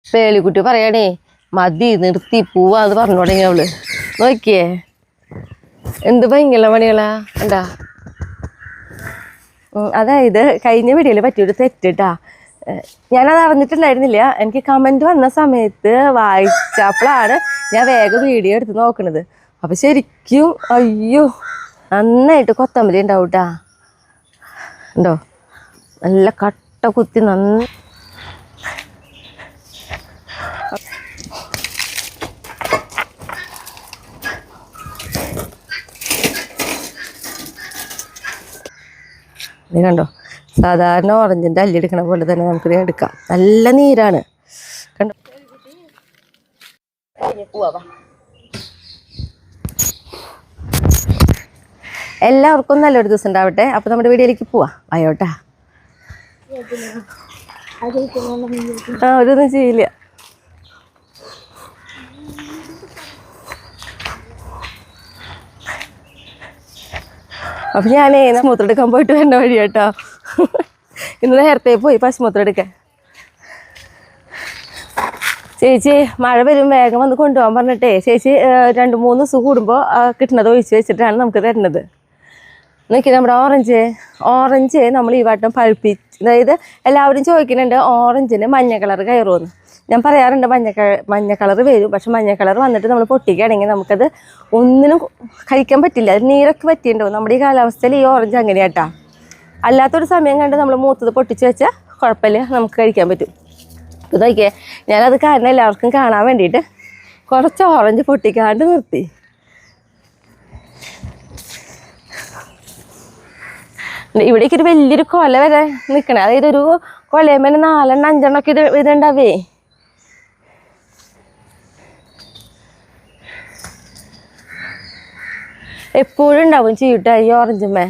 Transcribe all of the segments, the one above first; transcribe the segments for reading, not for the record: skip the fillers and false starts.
പേളിക്കുട്ടി പറയണേ മതി നിർത്തി പോവാന്ന് പറഞ്ഞു തുടങ്ങി അവള്. നോക്കിയേ എന്ത് ഭയങ്കര പണികളാ എന്താ. അതായത് കഴിഞ്ഞ വീഡിയോയിൽ പറ്റിയൊരു തെറ്റിട്ടാ. ഞാനത് അറിഞ്ഞിട്ടുണ്ടായിരുന്നില്ല. എനിക്ക് കമൻറ്റ് വന്ന സമയത്ത് വായിച്ചപ്പോഴാണ് ഞാൻ വേഗം വീഡിയോ എടുത്ത് നോക്കണത്. അപ്പം ശരിക്കും അയ്യോ നന്നായിട്ട് കൊത്തമ്പരി ഉണ്ടാവും കേട്ടാ. ഉണ്ടോ നല്ല കട്ട കുത്തി നന്ന. ഇത് കണ്ടോ സാധാരണ ഓറഞ്ചിൻ്റെ അല്ലെടുക്കണ പോലെ തന്നെ നമുക്ക് എടുക്കാം. നല്ല നീരാണ് കണ്ടോ. എല്ലാവർക്കും നല്ലൊരു ദിവസം ഉണ്ടാവട്ടെ. അപ്പോൾ നമ്മുടെ വീഡിയോയിലേക്ക് പോവാം. ആയോട്ടാ. ഒരൊന്നും ചെയ്യില്ല. അപ്പം ഞാനേ മൂത്രം എടുക്കാൻ പോയിട്ട് വരേണ്ട വഴി കേട്ടോ. ഇന്ന് നേരത്തെ പോയി പശുമൂത്രം എടുക്കാൻ. ചേച്ചി മഴ വരും വേഗം വന്ന് കൊണ്ടുപോകാൻ പറഞ്ഞിട്ടേ ചേച്ചി 2-3 ദിവസം കൂടുമ്പോൾ കിട്ടുന്നത് ഒഴിച്ച് വെച്ചിട്ടാണ് നമുക്ക് തരുന്നത്. നോക്കി നമ്മുടെ ഓറഞ്ച് നമ്മൾ ഈ വട്ടം പഴുപ്പിച്ച്, അതായത് എല്ലാവരും ചോദിക്കുന്നുണ്ട് ഓറഞ്ചിന് മഞ്ഞ കളർ കയറുമെന്ന്. ഞാൻ പറയാറുണ്ട് മഞ്ഞ കളർ വരും. പക്ഷെ മഞ്ഞ കളർ വന്നിട്ട് നമ്മൾ പൊട്ടിക്കുകയാണെങ്കിൽ നമുക്കത് ഒന്നിനും കഴിക്കാൻ പറ്റില്ല. അത് നീരൊക്കെ പറ്റിയിട്ടുണ്ടാവും. നമ്മുടെ ഈ കാലാവസ്ഥയിൽ ഈ ഓറഞ്ച് അങ്ങനെയാട്ടാ. അല്ലാത്തൊരു സമയം കണ്ട് നമ്മൾ മൂത്തത് പൊട്ടിച്ച് വെച്ചാൽ കുഴപ്പമില്ല, നമുക്ക് കഴിക്കാൻ പറ്റും. ഇത് നോക്കിയേ ഞാനത് കാരണം എല്ലാവർക്കും കാണാൻ വേണ്ടിയിട്ട് കുറച്ച് ഓറഞ്ച് പൊട്ടിക്കാണ്ട് നിർത്തി. ഇവിടേക്ക് ഒരു വലിയൊരു കൊല വരെ നിൽക്കണേ. അതായത് ഒരു കൊലയുമ്പോൾ 4-5 ഒക്കെ ഇതുണ്ടാവേ. എപ്പോഴും ഉണ്ടാവും ചീട്ടാ ഈ ഓറഞ്ചുമ്മേ.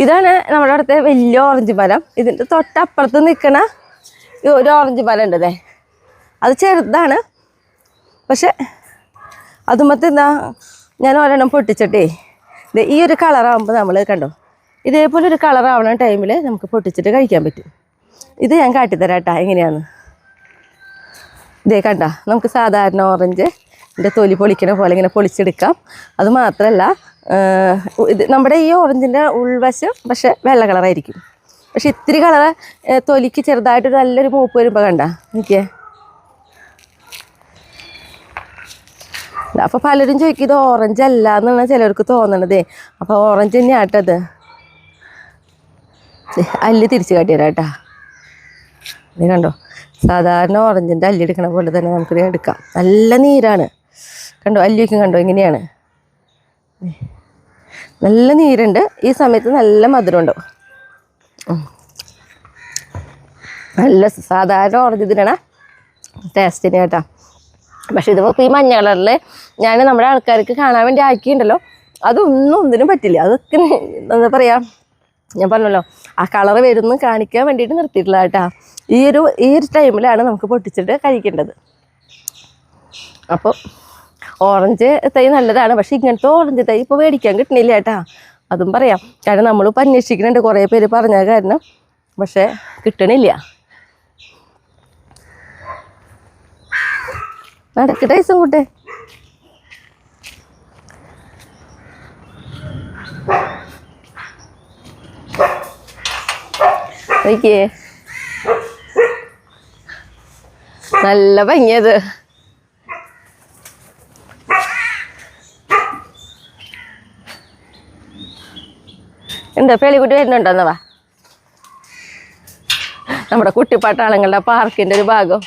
ഇതാണ് നമ്മുടെ അവിടുത്തെ വലിയ ഓറഞ്ച് മരം. ഇതിൻ്റെ തൊട്ടപ്പുറത്ത് നിൽക്കണ ഒരു ഓറഞ്ച് മരം ഉണ്ടതേ, അത് ചെറുതാണ്. പക്ഷെ അതുമത്തെ എന്താ ഞാൻ ഒരെണ്ണം പൊട്ടിച്ചിട്ടേ ഈ ഒരു കളറാകുമ്പോൾ നമ്മൾ കണ്ടോ ഇതേപോലെ ഒരു കളറാവണ ടൈമിൽ നമുക്ക് പൊട്ടിച്ചിട്ട് കഴിക്കാൻ പറ്റും. ഇത് ഞാൻ കാട്ടിത്തരാം കേട്ടോ എങ്ങനെയാന്ന്. ഇതേ കണ്ട നമുക്ക് സാധാരണ ഓറഞ്ച് ഇതിൻ്റെ തൊലി പൊളിക്കണ പോലെ ഇങ്ങനെ പൊളിച്ചെടുക്കാം. അത് മാത്രമല്ല ഇത് നമ്മുടെ ഈ ഓറഞ്ചിൻ്റെ ഉൾവശം പക്ഷെ വെള്ള കളറായിരിക്കും. പക്ഷെ ഇത്തിരി കളർ തൊലിക്ക് ചെറുതായിട്ടൊരു നല്ലൊരു മൂപ്പ് വരുമ്പോൾ കണ്ട നോക്കിയേ. അപ്പോൾ പലരും ചോദിക്കും ഇത് ഓറഞ്ച് അല്ല എന്നാണ് ചിലർക്ക് തോന്നണതേ. അപ്പോൾ ഓറഞ്ച് തന്നെ ആട്ടത്. അല്ലി തിരിച്ച് കാട്ടിത്തരാം കേട്ടാ. ഇത് കണ്ടോ സാധാരണ ഓറഞ്ചിൻ്റെ അല്ലി എടുക്കണ പോലെ തന്നെ നമുക്ക് എടുക്കാം. നല്ല നീരാണ് കണ്ടോ. അല്ലിയൊക്കെ കണ്ടോ എങ്ങനെയാണ്. നല്ല നീരുണ്ട്. ഈ സമയത്ത് നല്ല മധുരം ഉണ്ടോ. നല്ല സാധാരണ ഓറഞ്ച് ഇതിനാണ് ടേസ്റ്റിന് കേട്ടോ. പക്ഷെ ഇതിപ്പോൾ ഈ മഞ്ഞ കളറിൽ ഞാൻ നമ്മുടെ ആൾക്കാർക്ക് കാണാൻ വേണ്ടി ആക്കിയിട്ടുണ്ടല്ലോ, ഒന്നിനും പറ്റില്ല. അതൊക്കെ എന്താ പറയുക, ഞാൻ പറഞ്ഞല്ലോ ആ കളറ് വരുന്നു കാണിക്കാൻ വേണ്ടിയിട്ട് നിർത്തിയിട്ടില്ല കേട്ടോ. ഈ ഒരു ടൈമിലാണ് നമുക്ക് പൊട്ടിച്ചിട്ട് കഴിക്കേണ്ടത്. അപ്പോൾ ഓറഞ്ച് തൈ നല്ലതാണ്. പക്ഷെ ഇങ്ങനത്തെ ഓറഞ്ച് തൈ ഇപ്പോൾ മേടിക്കാൻ കിട്ടണില്ല കേട്ടാ. അതും പറയാം. കാരണം നമ്മളിപ്പോൾ അന്വേഷിക്കുന്നുണ്ട്, കുറേ പേര് പറഞ്ഞ കാരണം. പക്ഷേ കിട്ടണില്ല. നടക്കട്ടെ ഐസും കൂട്ടെ. നോക്കിയേ നല്ല ഭംഗിയത്. എന്താ പേളിക്കുട്ടി വരുന്നുണ്ടോന്നവാ. നമ്മുടെ കുട്ടിപ്പാട്ടാളങ്ങളുടെ പാർക്കിൻ്റെ ഒരു ഭാഗം.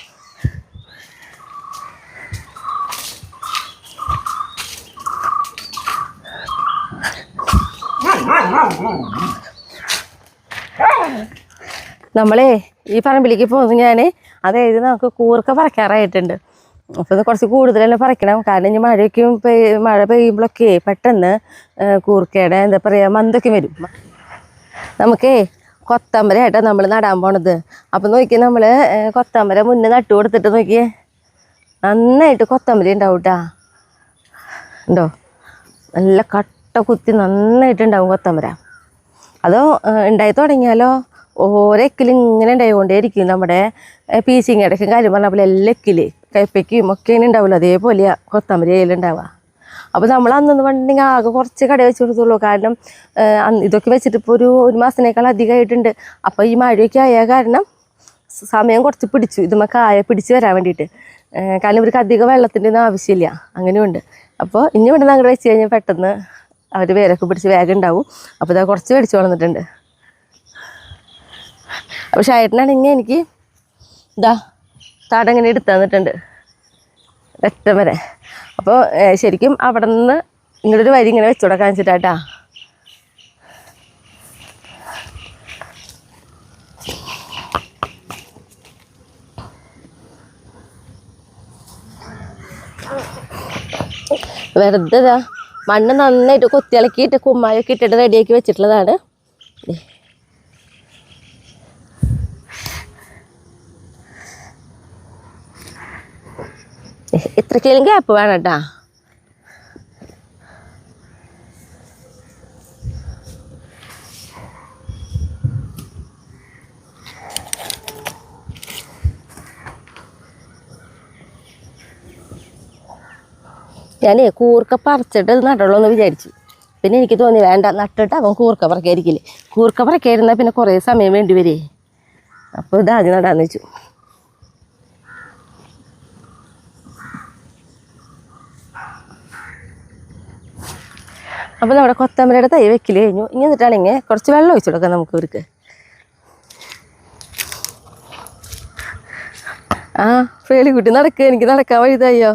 നമ്മളെ ഈ പറമ്പിലേക്ക് പോകുന്നു ഞാൻ. അതായത് നമുക്ക് കൂർക്ക പറിക്കാറായിട്ടുണ്ട്. അപ്പോൾ ഇത് കുറച്ച് കൂടുതൽ തന്നെ പറിക്കണം. കാരണം ഇനി മഴ പെയ്യുമ്പോഴൊക്കെ പെട്ടെന്ന് കൂർക്കയുടെ എന്താ പറയുക മന്തൊക്കെ വരും. നമുക്കേ കൊത്തമ്പരയായിട്ടാണ് നമ്മൾ നടാൻ പോണത്. അപ്പം നോക്കിയാൽ നമ്മൾ കൊത്തമ്പര മുന്നേ നട്ടു കൊടുത്തിട്ട് നോക്കിയേ നന്നായിട്ട് കൊത്തമ്പര ഉണ്ടാവും കേട്ടാ. ഉണ്ടോ നല്ല കട്ട കുത്തി നന്നായിട്ടുണ്ടാവും കൊത്തമ്പര. അതോ ഉണ്ടായി തുടങ്ങിയാലോ ഓരോ എക്കിൽ ഇങ്ങനെ ഉണ്ടായിക്കൊണ്ടേയിരിക്കും. നമ്മുടെ പീച്ചിങ്ങടക്കും കാര്യം പറഞ്ഞ പോലെ എല്ലാ എക്കില് കയ്പ്പയ്ക്കും ഒക്കെ ഇങ്ങനെ ഉണ്ടാവില്ല, അതേപോലെയാണ് കൊത്തമ്പരി അതിലുണ്ടാവുക. അപ്പോൾ നമ്മൾ അന്നെന്ന് പറഞ്ഞിട്ടുണ്ടെങ്കിൽ ആകെ കുറച്ച് കട വെച്ച് കൊടുത്തുള്ളൂ. കാരണം ഇതൊക്കെ വെച്ചിട്ട് ഇപ്പോൾ ഒരു മാസത്തിനേക്കാൾ അധികമായിട്ടുണ്ട്. അപ്പോൾ ഈ മഴയൊക്കെ ആയ കാരണം സമയം കുറച്ച് പിടിച്ചു ഇതുമ്മ കായ പിടിച്ച് വരാൻ വേണ്ടിയിട്ട്. കാരണം ഇവർക്ക് അധികം വെള്ളത്തിൻ്റെ ഒന്നും ആവശ്യമില്ല, അങ്ങനെയുണ്ട്. അപ്പോൾ ഇനി ഇവിടെ നിന്ന് അങ്ങോട്ട് വെച്ച് കഴിഞ്ഞാൽ പെട്ടെന്ന് അവർ വേരൊക്കെ പിടിച്ച് വേഗം ഉണ്ടാവും. അപ്പോൾ ഇതാ കുറച്ച് മേടിച്ച് വളർന്നിട്ടുണ്ട്. അപ്പോൾ ഷായട്ടനാണെങ്കിൽ എനിക്ക് ഇതാ താടങ്ങനെ എടുത്ത് തന്നിട്ടുണ്ട് ഒറ്റ വരെ. അപ്പോൾ ശരിക്കും അവിടെ നിന്ന് ഇങ്ങോട്ടൊരു വരി ഇങ്ങനെ വെച്ചു കൊടുക്കാൻ വെച്ചിട്ടാട്ടാ. വെറുതെ ഇതാ മണ്ണ് നന്നായിട്ട് കൊത്തിയിളക്കിയിട്ട് കുമ്മായൊക്കെ ഇട്ടിട്ട് റെഡിയാക്കി വെച്ചിട്ടുള്ളതാണ്. ഇത്രയ്ക്കെങ്കിലും ഗ്യാപ്പ് വേണം കേട്ടാ. ഞാനേ കൂർക്ക പറിച്ചിട്ട് നടുള്ളൂ എന്ന് വിചാരിച്ചു. പിന്നെ എനിക്ക് തോന്നി വേണ്ട, നട്ടിട്ട് അവൻ കൂർക്ക പറക്കായിരിക്കില്ലേ. കൂർക്ക പറക്കായിരുന്നാൽ പിന്നെ കുറേ സമയം വേണ്ടി വരേ. അപ്പോൾ ഇതാദ്യം നടാന്ന് വെച്ചു. അപ്പോൾ നമ്മുടെ കൊത്തമ്പരയുടെ തൈ വെക്കൽ കഴിഞ്ഞു. ഇനി എന്നിട്ടാണെങ്കിൽ കുറച്ച് വെള്ളം ഒഴിച്ചു കൊടുക്കാം നമുക്ക് ഇവർക്ക്. ആ പേളിക്കുട്ടി നടക്കുക, എനിക്ക് നടക്കാൻ വഴുതായോ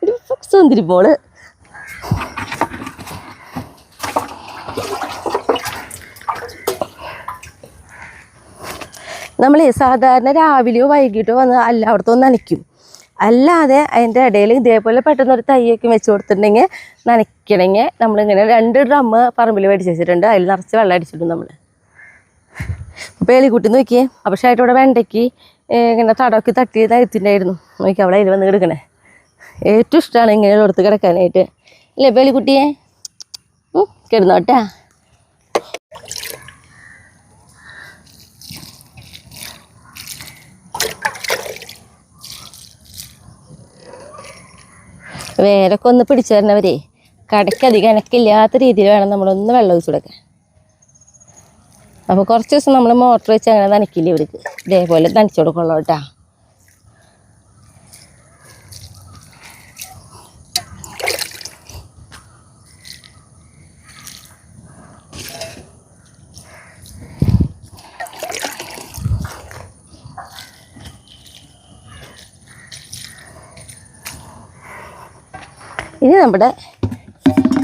ഒരു സുന്ദരിപ്പോള്. നമ്മൾ സാധാരണ രാവിലെയോ വൈകിട്ടോ വന്ന് എല്ലായിടത്തും നനയ്ക്കും. അല്ലാതെ അതിൻ്റെ ഇടയിൽ ഇതേപോലെ പെട്ടെന്നൊരു തൈയൊക്കെ വെച്ച് കൊടുത്തിട്ടുണ്ടെങ്കിൽ നനയ്ക്കണമെങ്കിൽ നമ്മളിങ്ങനെ 2 ഡ്രമ്മ് പറമ്പിൽ മേടിച്ച് വെച്ചിട്ടുണ്ട്. അതിൽ നിറച്ച് വെള്ളം അടിച്ചിട്ടുണ്ട് നമ്മൾ. അപ്പോൾ എലിക്കുട്ടി നോക്കിയേ. അപ്പോൾ ഷായിട്ട് ഇവിടെ വെണ്ടയ്ക്ക് ഇങ്ങനെ തടമൊക്കെ തട്ടി തരുത്തിണ്ടായിരുന്നു. നോക്കി അവളെ അതിൽ വന്ന് കിടക്കണേ. ഏറ്റവും ഇഷ്ടമാണ് ഇങ്ങനെയുള്ളടത്ത് കിടക്കാനായിട്ട് അല്ലേ പേളിക്കുട്ടിയെ? കിടന്നോട്ടാ. വേരൊക്കെ ഒന്ന് പിടിച്ചു തരണവരെ കടയ്ക്കധികം എനക്കില്ലാത്ത രീതിയിൽ വേണം നമ്മളൊന്ന് വെള്ളം ഒഴിച്ചു കൊടുക്കാൻ. അപ്പോൾ കുറച്ച് ദിവസം നമ്മൾ മോട്ടർ വെച്ച് അങ്ങനെ നനയ്ക്കില്ല ഇവർക്ക്. ഇതേപോലെ നനച്ചു കൊടുക്കുള്ളൂ കേട്ടാ. ഇനി നമ്മുടെ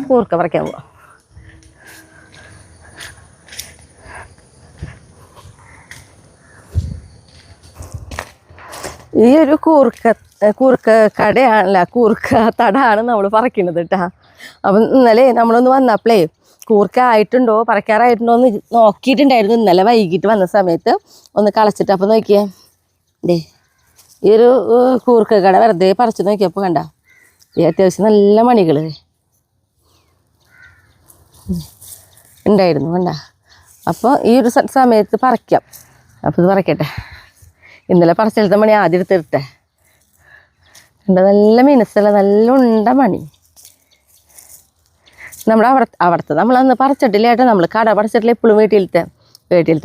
കൂർക്ക പറിക്കാൻ പോവാം. ഈ ഒരു കൂർക്ക കടയാണല്ല, കൂർക്ക തടാണ് നമ്മൾ പറിക്കുന്നത് കേട്ടാ. അപ്പം ഇന്നലെ നമ്മളൊന്ന് വന്നപ്പോഴേ കൂർക്ക ആയിട്ടുണ്ടോ പറിക്കാറായിട്ടുണ്ടോ എന്ന് നോക്കിയിട്ടുണ്ടായിരുന്നു. ഇന്നലെ വൈകിട്ട് വന്ന സമയത്ത് ഒന്ന് കളച്ചിട്ട്. അപ്പോൾ നോക്കിയേ ദേ ഈ ഒരു കൂർക്ക കട വെറുതെ പറിച്ച് നോക്കിയപ്പോൾ കണ്ട അത്യാവശ്യം നല്ല മണികൾ ഉണ്ടായിരുന്നു കണ്ട. അപ്പോൾ ഈ ഒരു സമയത്ത് പറിക്കാം. അപ്പോൾ ഇത് പറിക്കട്ടെ. ഇന്നലെ പറിച്ചെടുത്ത മണി ആദ്യം എടുത്തിട്ടെ. കണ്ട നല്ല മിനുസല്ല, നല്ല ഉണ്ട മണി. നമ്മൾ അവിടുത്തെ നമ്മളന്ന് പറിച്ചിട്ടില്ല കേട്ടോ. നമ്മൾ കട പറിച്ചിട്ടില്ല. ഇപ്പോഴും വീട്ടിലത്തെ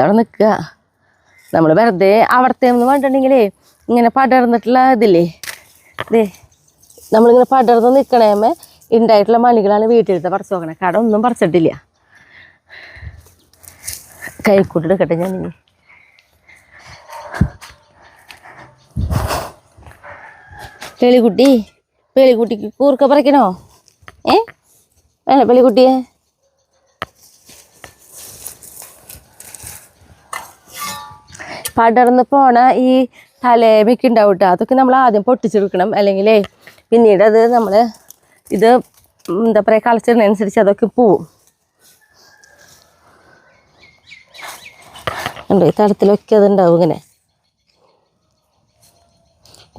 അവിടെ നിൽക്കുക. നമ്മൾ വെറുതെ അവിടുത്തെ എന്ന് പറഞ്ഞിട്ടുണ്ടെങ്കിലേ ഇങ്ങനെ പടർന്നിട്ടുള്ള ഇതില്ലേ, ഇതേ നമ്മളിങ്ങനെ പടർന്ന് നിൽക്കണേമ്മ ഉണ്ടായിട്ടുള്ള മണികളാണ് വീട്ടിലത്തെ പറിച്ച് നോക്കണേ. കട ഒന്നും പറിച്ചിട്ടില്ല. കൈക്കൂട്ടെടുക്കട്ടെ ഞാൻ. ഇനി പേളിക്കുട്ടിക്ക് കൂർക്ക പറിക്കണോ? വേണ പേളിക്കുട്ടിയെ? പടർന്ന് പോണ ഈ തലേമൊക്കെ ഉണ്ടാവും കേട്ടോ. അതൊക്കെ നമ്മൾ ആദ്യം പൊട്ടിച്ചെടുക്കണം. അല്ലെങ്കിൽ പിന്നീട് അത് നമ്മൾ ഇത് എന്താ പറയുക കളച്ചതിനനുസരിച്ച് അതൊക്കെ പോവും. ഉണ്ടോ ഈ തടത്തിലൊക്കെ അതുണ്ടാവും ഇങ്ങനെ.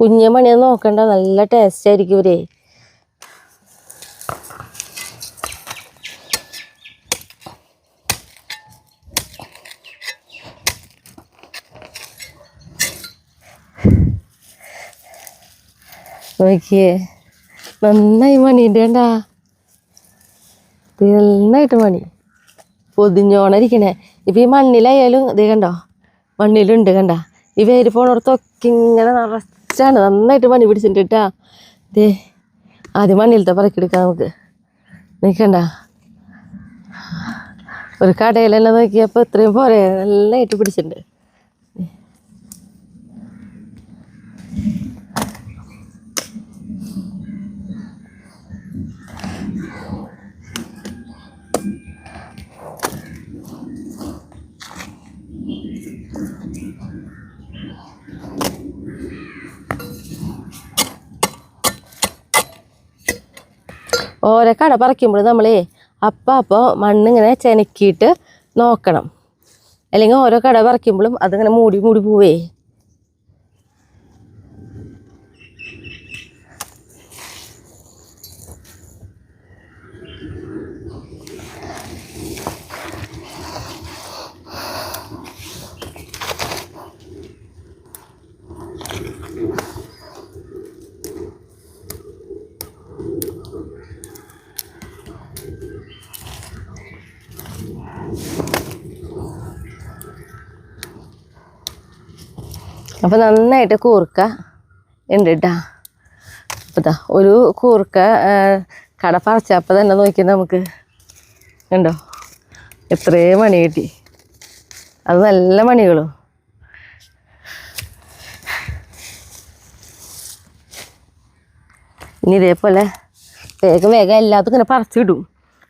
കുഞ്ഞു മണിയൊന്നും നോക്കണ്ട, നല്ല ടേസ്റ്റ് ആയിരിക്കും ഇവരെ. നോക്കിയേ നന്നായി മണിയുണ്ട് കണ്ടാ, നന്നായിട്ട് മണി പൊതിഞ്ഞോണിരിക്കണേ. ഇപ്പം ഈ മണ്ണിലായാലും ഇത് കണ്ടോ, മണ്ണിലുണ്ട് കണ്ട. ഈ വേര് പോണോടത്തൊക്കെ ഇങ്ങനെ നിറച്ചാണ്, നന്നായിട്ട് മണി പിടിച്ചിട്ടുണ്ട് കേട്ടാ. ദേ ആദ്യം മണ്ണിലത്തെ പറക്കെടുക്കാം നമുക്ക്. നിൽക്കണ്ട, ഒരു കടയിലെല്ലാം നോക്കിയപ്പോൾ ഇത്രയും പോരെ, നല്ലതായിട്ട് പിടിച്ചിട്ടുണ്ട്. ഓരോ കട പറിക്കുമ്പോൾ നമ്മളേ അപ്പോൾ മണ്ണിങ്ങനെ ചെനക്കിയിട്ട് നോക്കണം, അല്ലെങ്കിൽ ഓരോ കട പറിക്കുമ്പോഴും അതിങ്ങനെ മൂടി മൂടി പോവേ. അപ്പോൾ നന്നായിട്ട് കൂർക്ക ഉണ്ട് കേട്ടാ. അപ്പോൾ ഇതാ ഒരു കൂർക്ക കട പറിച്ചപ്പോൾ തന്നെ നോക്കി നമുക്ക് ഉണ്ടോ എത്രയും മണി കിട്ടി. അത് നല്ല മണികളും. ഇനി ഇതേപോലെ വേഗം വേഗം എല്ലാത്തും ഇങ്ങനെ പറിച്ചിടും,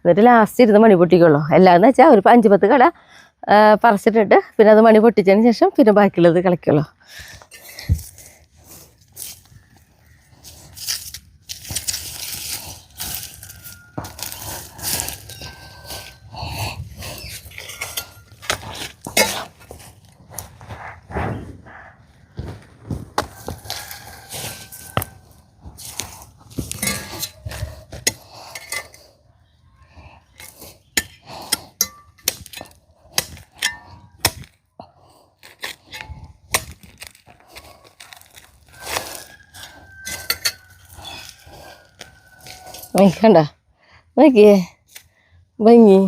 എന്നിട്ട് ലാസ്റ്റ് ഇരുന്ന് മണി പൊട്ടിക്കുള്ളൂ. എല്ലാന്ന് വെച്ചാൽ ഒരു 5-10 കട പറിച്ചിട്ടിട്ട് പിന്നെ അത് മണി പൊട്ടിച്ചതിന് ശേഷം പിന്നെ ബാക്കിയുള്ളത് കളിക്കുള്ളൂ. കണ്ട നോക്കിയേ ഭംഗി.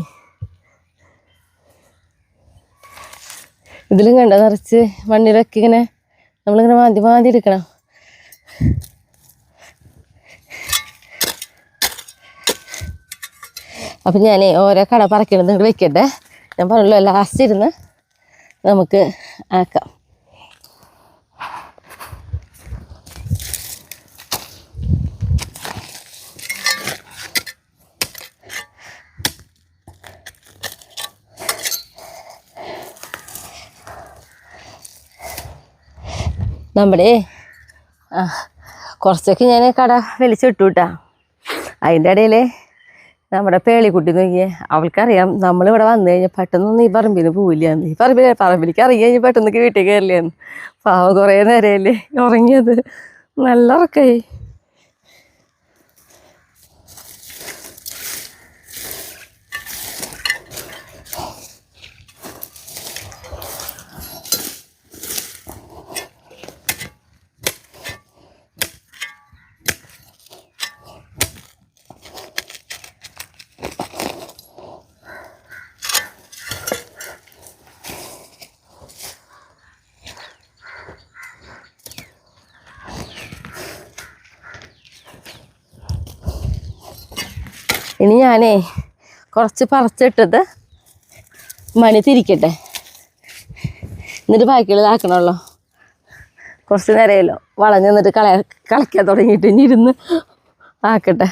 ഇതിലും കണ്ട നിറച്ച് മണ്ണിലൊക്കെ ഇങ്ങനെ നമ്മളിങ്ങനെ മാന്തി മാന്തി എടുക്കണം. അപ്പം ഞാൻ ഓരോ കട പറിക്കണത് ഇങ്ങോട്ട് വെക്കട്ടെ. ഞാൻ പറഞ്ഞല്ലോ ലാസ്റ്റ് ഇരുന്ന് നമുക്ക് ആക്കാം. നമ്മുടെ കുറച്ചൊക്കെ ഞാൻ കട വലിച്ചിട്ടു കേട്ടാ. അതിൻ്റെ ഇടയിൽ നമ്മുടെ പേളിക്കുട്ടി നോക്കിയേ, അവൾക്കറിയാം നമ്മളിവിടെ വന്നു കഴിഞ്ഞാൽ പെട്ടെന്നൊന്നും ഈ പറമ്പിന് പോവില്ലാന്ന്. ഈ പറമ്പിലേക്ക് ഇറങ്ങി കഴിഞ്ഞാൽ പെട്ടെന്നൊക്കെ വീട്ടിൽ കയറില്ലാന്ന്. പാവം കുറേ നേരമല്ലേ ഉറങ്ങിയത്, നല്ല ഉറക്കായി. ഇനി ഞാനേ കുറച്ച് പറിച്ചിട്ടത് മണി തിരിക്കട്ടെ, എന്നിട്ട് ബാക്കിയുള്ളതാക്കണമല്ലോ. കുറച്ച് നേരമല്ലോ വളഞ്ഞ് നിന്നിട്ട് കളിക്കാൻ തുടങ്ങിയിട്ട് ഇനി ഇരുന്ന് ആക്കട്ടെ.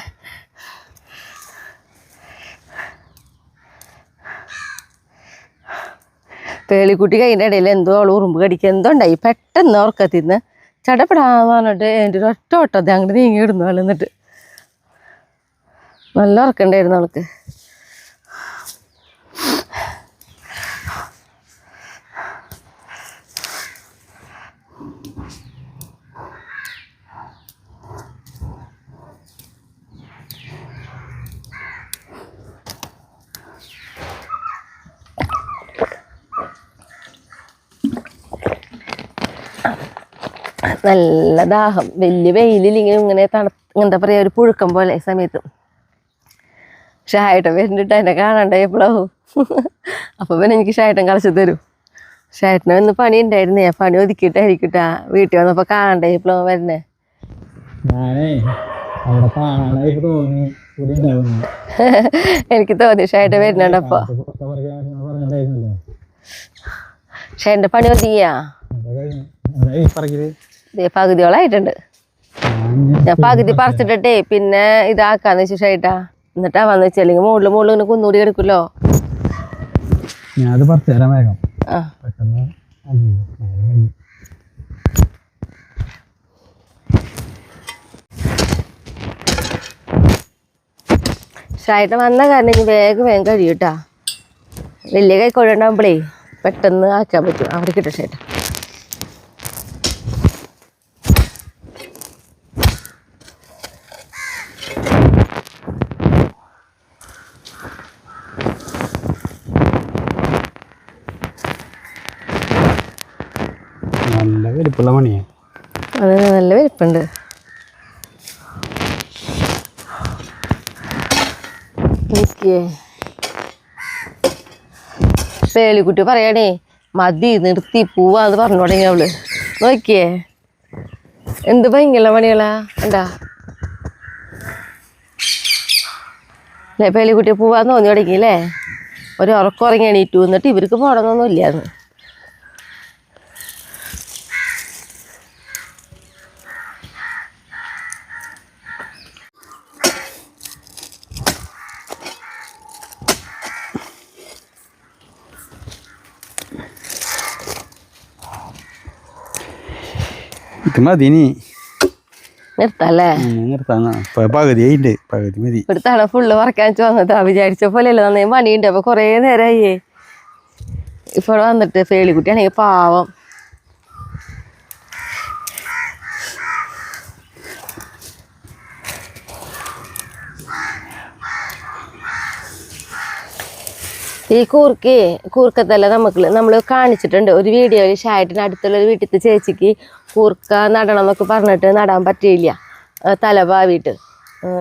പേളിക്കുട്ടി കൈൻ്റെ ഇടയിൽ എന്തോ അവൾ ഉറുമ്പ് കടിക്കുക എന്തോ ഉണ്ടായി. പെട്ടെന്ന് ഉറക്കത്തിന്ന് ചടപ്പെടാന്ന് പറഞ്ഞിട്ട് എൻ്റെ ഒരു ഒറ്റ ഓട്ടത്തെ അങ്ങോട്ട് നീങ്ങി ഇടുന്നു അവൾ. എന്നിട്ട് നല്ല ഉറക്കണ്ടായിരുന്നു അവൾക്ക്. നല്ല ദാഹം. വലിയ വെയിലില്ലെങ്കിൽ ഇങ്ങനെ എന്താ പറയുക, ഒരു പുഴുക്കം പോലെ സമയത്ത്. ഷായേട്ടൻ വരുന്നിട്ട് എന്നെ കാണണ്ടേ എപ്പോഴോ. അപ്പോൾ പിന്നെ എനിക്ക് ഷായേട്ടൻ കളിച്ചു തരും. ഷായേട്ടന് ഒന്ന് പണി ഉണ്ടായിരുന്നേ, പണി ഒതുക്കിയിട്ടായിരിക്കട്ടാ വീട്ടിൽ വന്നപ്പോൾ കാണണ്ടേ എപ്പോഴോ വരുന്നേ. എനിക്ക് തോന്നി ഷായേട്ടൻ വരുന്നുണ്ടപ്പോൾ. ഷായേട്ടൻ്റെ പണി ഒതുങ്ങിയാ? പകുതിയോളായിട്ടുണ്ട്. ഞാൻ പകുതി പറിച്ചിട്ടേ പിന്നെ ഇതാക്കാന്ന് വെച്ചു ഷായിട്ടാ. എന്നിട്ടാ വന്ന് വെച്ചാൽ അല്ലെങ്കിൽ മുകളിൽ ഇങ്ങനെ കുന്നൂടി കിടക്കുമല്ലോ. ഷായിട്ടൻ വന്ന കാരണം ഇനി വേഗം കഴിയൂട്ടാ. വലിയ കൈക്കോഴി ഉണ്ടാകുമ്പോഴേ പെട്ടെന്ന് ആക്കാൻ പറ്റും. അവിടെ കിട്ടും ഷായിട്ടാ. നല്ല വലിപ്പുള്ള പണിയാ. അതെ, നല്ല വലിപ്പുണ്ട്. പേളിക്കുട്ടി പറയാണേ മതി നിർത്തി പോവാന്ന് പറഞ്ഞു തുടങ്ങി അവള്. നോക്കിയേ എന്ത് ഭയങ്കര പണികളാ എന്താ അല്ലേ. പേളിക്കുട്ടി പോവാന്ന് തോന്നി തുടങ്ങിയില്ലേ. ഒരു ഉറക്കം എണീറ്റു. എന്നിട്ട് ഇവർക്ക് പോകണമെന്നൊന്നും ഇല്ലാന്ന്. മതിനി നിർത്തല്ലേ? നിർത്താന്നാ പകുതി ആയിണ്ട്. പകുതി മതി. ഇവിടുത്താണ് ഫുള്ള് വറക്കാൻ വന്നതാ. വിചാരിച്ച പോലെയല്ല, നന്നേ പണിയുണ്ട്. അപ്പൊ കൊറേ നേരമായേ ഇപ്പോൾ വന്നിട്ട്. പേളിക്കുട്ടിയാണെങ്കിൽ പാവം. ഈ കൂർക്കത്തല്ല നമ്മൾ കാണിച്ചിട്ടുണ്ട് ഒരു വീഡിയോയിൽ. ഷായേട്ടന് അടുത്തുള്ള ഒരു വീട്ടിലത്തെ ചേച്ചിക്ക് കൂർക്ക നടണം എന്നൊക്കെ പറഞ്ഞിട്ട് നടാൻ പറ്റിയില്ല, തല പാവിട്ട്.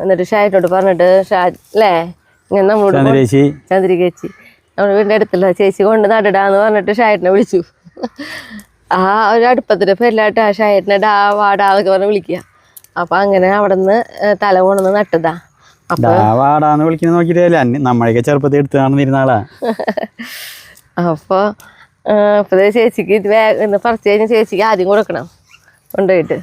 എന്നിട്ട് ഷായേട്ടനോട് പറഞ്ഞിട്ട് അല്ലേ ഇങ്ങനെ നമ്മളോട് ചന്ദ്രിക ചേച്ചി നമ്മുടെ വീടിൻ്റെ അടുത്തുള്ള ചേച്ചി കൊണ്ട് നടടാന്ന് പറഞ്ഞിട്ട് ഷായേട്ടനെ വിളിച്ചു. ആ ഒരു അടുപ്പത്തിൻ്റെ പേരിലായിട്ട് ആ ഷായേട്ടനെ വാടാന്നൊക്കെ പറഞ്ഞ് വിളിക്കുക. അപ്പം അങ്ങനെ അവിടെ നിന്ന് തല കൊണ്ടുവന്ന് നട്ടതാ. വാടാന്ന് വിളിക്കുന്ന നോക്കിയിട്ടേ നമ്മളൊക്കെ ചെറുപ്പത്തിൽ എടുത്ത് നടന്നിരുന്നാളാ. അപ്പോൾ ചേച്ചിക്ക് ഇത് പറിച്ച് കഴിഞ്ഞാൽ ചേച്ചിക്ക് ആദ്യം കൊടുക്കണം കൊണ്ടുപോയിട്ട്.